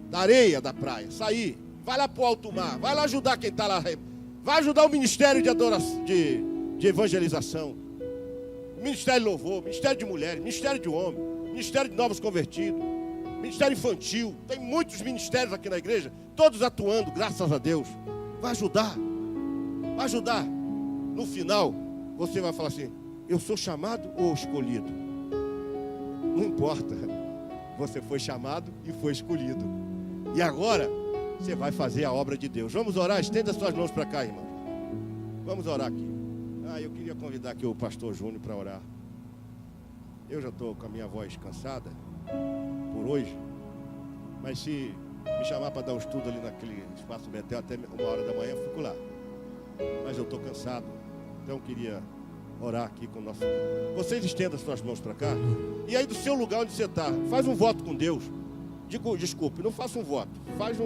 da areia da praia, sair, vai lá para o alto mar, vai lá ajudar quem está lá, vai ajudar o ministério de adoração, de evangelização, ministério de louvor, ministério de mulheres, ministério de homem, ministério de novos convertidos, ministério infantil. Tem muitos ministérios aqui na igreja, todos atuando, graças a Deus. Vai ajudar, vai ajudar. No final, você vai falar assim: eu sou chamado ou escolhido? Não importa, você foi chamado e foi escolhido. E agora, você vai fazer a obra de Deus. Vamos orar? Estenda suas mãos para cá, irmão. Vamos orar aqui. Eu queria convidar aqui o pastor Júnior para orar. Eu já estou com a minha voz cansada por hoje. Mas se me chamar para dar um estudo ali naquele espaço Betel até 1h da manhã, eu fico lá. Mas eu estou cansado. Então eu queria orar aqui com o nosso... Vocês estendam as suas mãos para cá. E aí do seu lugar onde você está, faz um voto com Deus. Desculpe, não faça um voto. Faz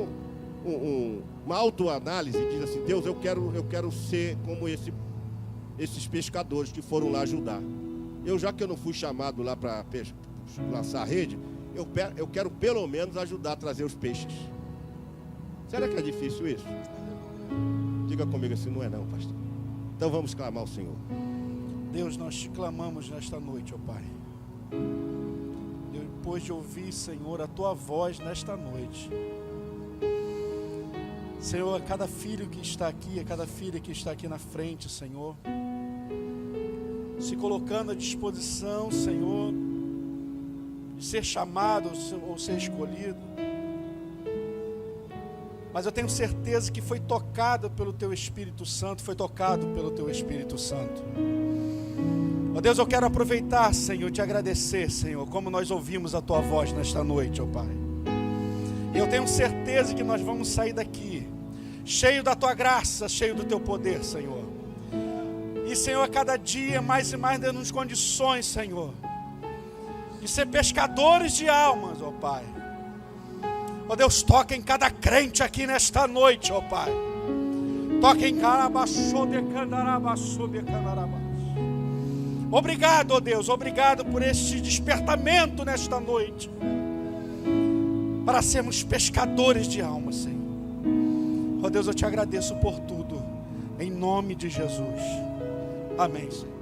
uma autoanálise e diz assim: Deus, eu quero ser como esses pescadores que foram lá ajudar. Já que eu não fui chamado lá para lançar a rede, eu quero pelo menos ajudar a trazer os peixes. Será que é difícil isso? Diga comigo assim: não é não, pastor. Então vamos clamar ao Senhor. Deus, nós te clamamos nesta noite, ó Pai. Depois de ouvir, Senhor, a Tua voz nesta noite, Senhor, a cada filho que está aqui, a cada filha que está aqui na frente, Senhor, se colocando à disposição, Senhor, de ser chamado ou ser escolhido. Mas eu tenho certeza que foi tocado pelo Teu Espírito Santo, foi tocado pelo Teu Espírito Santo. Ó Deus, eu quero aproveitar, Senhor, te agradecer, Senhor, como nós ouvimos a Tua voz nesta noite, ó Pai. E eu tenho certeza que nós vamos sair daqui, cheio da Tua graça, cheio do Teu poder, Senhor. E, Senhor, a cada dia, mais e mais, dando-nos condições, Senhor, de ser pescadores de almas, ó Pai. Ó Deus, toca em cada crente aqui nesta noite, ó Pai. Toca em carabaçô de candarabaçô de candarabá. Obrigado, ó Deus, obrigado por este despertamento nesta noite, para sermos pescadores de almas, Senhor. Ó Deus, eu te agradeço por tudo, em nome de Jesus. Amém, Senhor.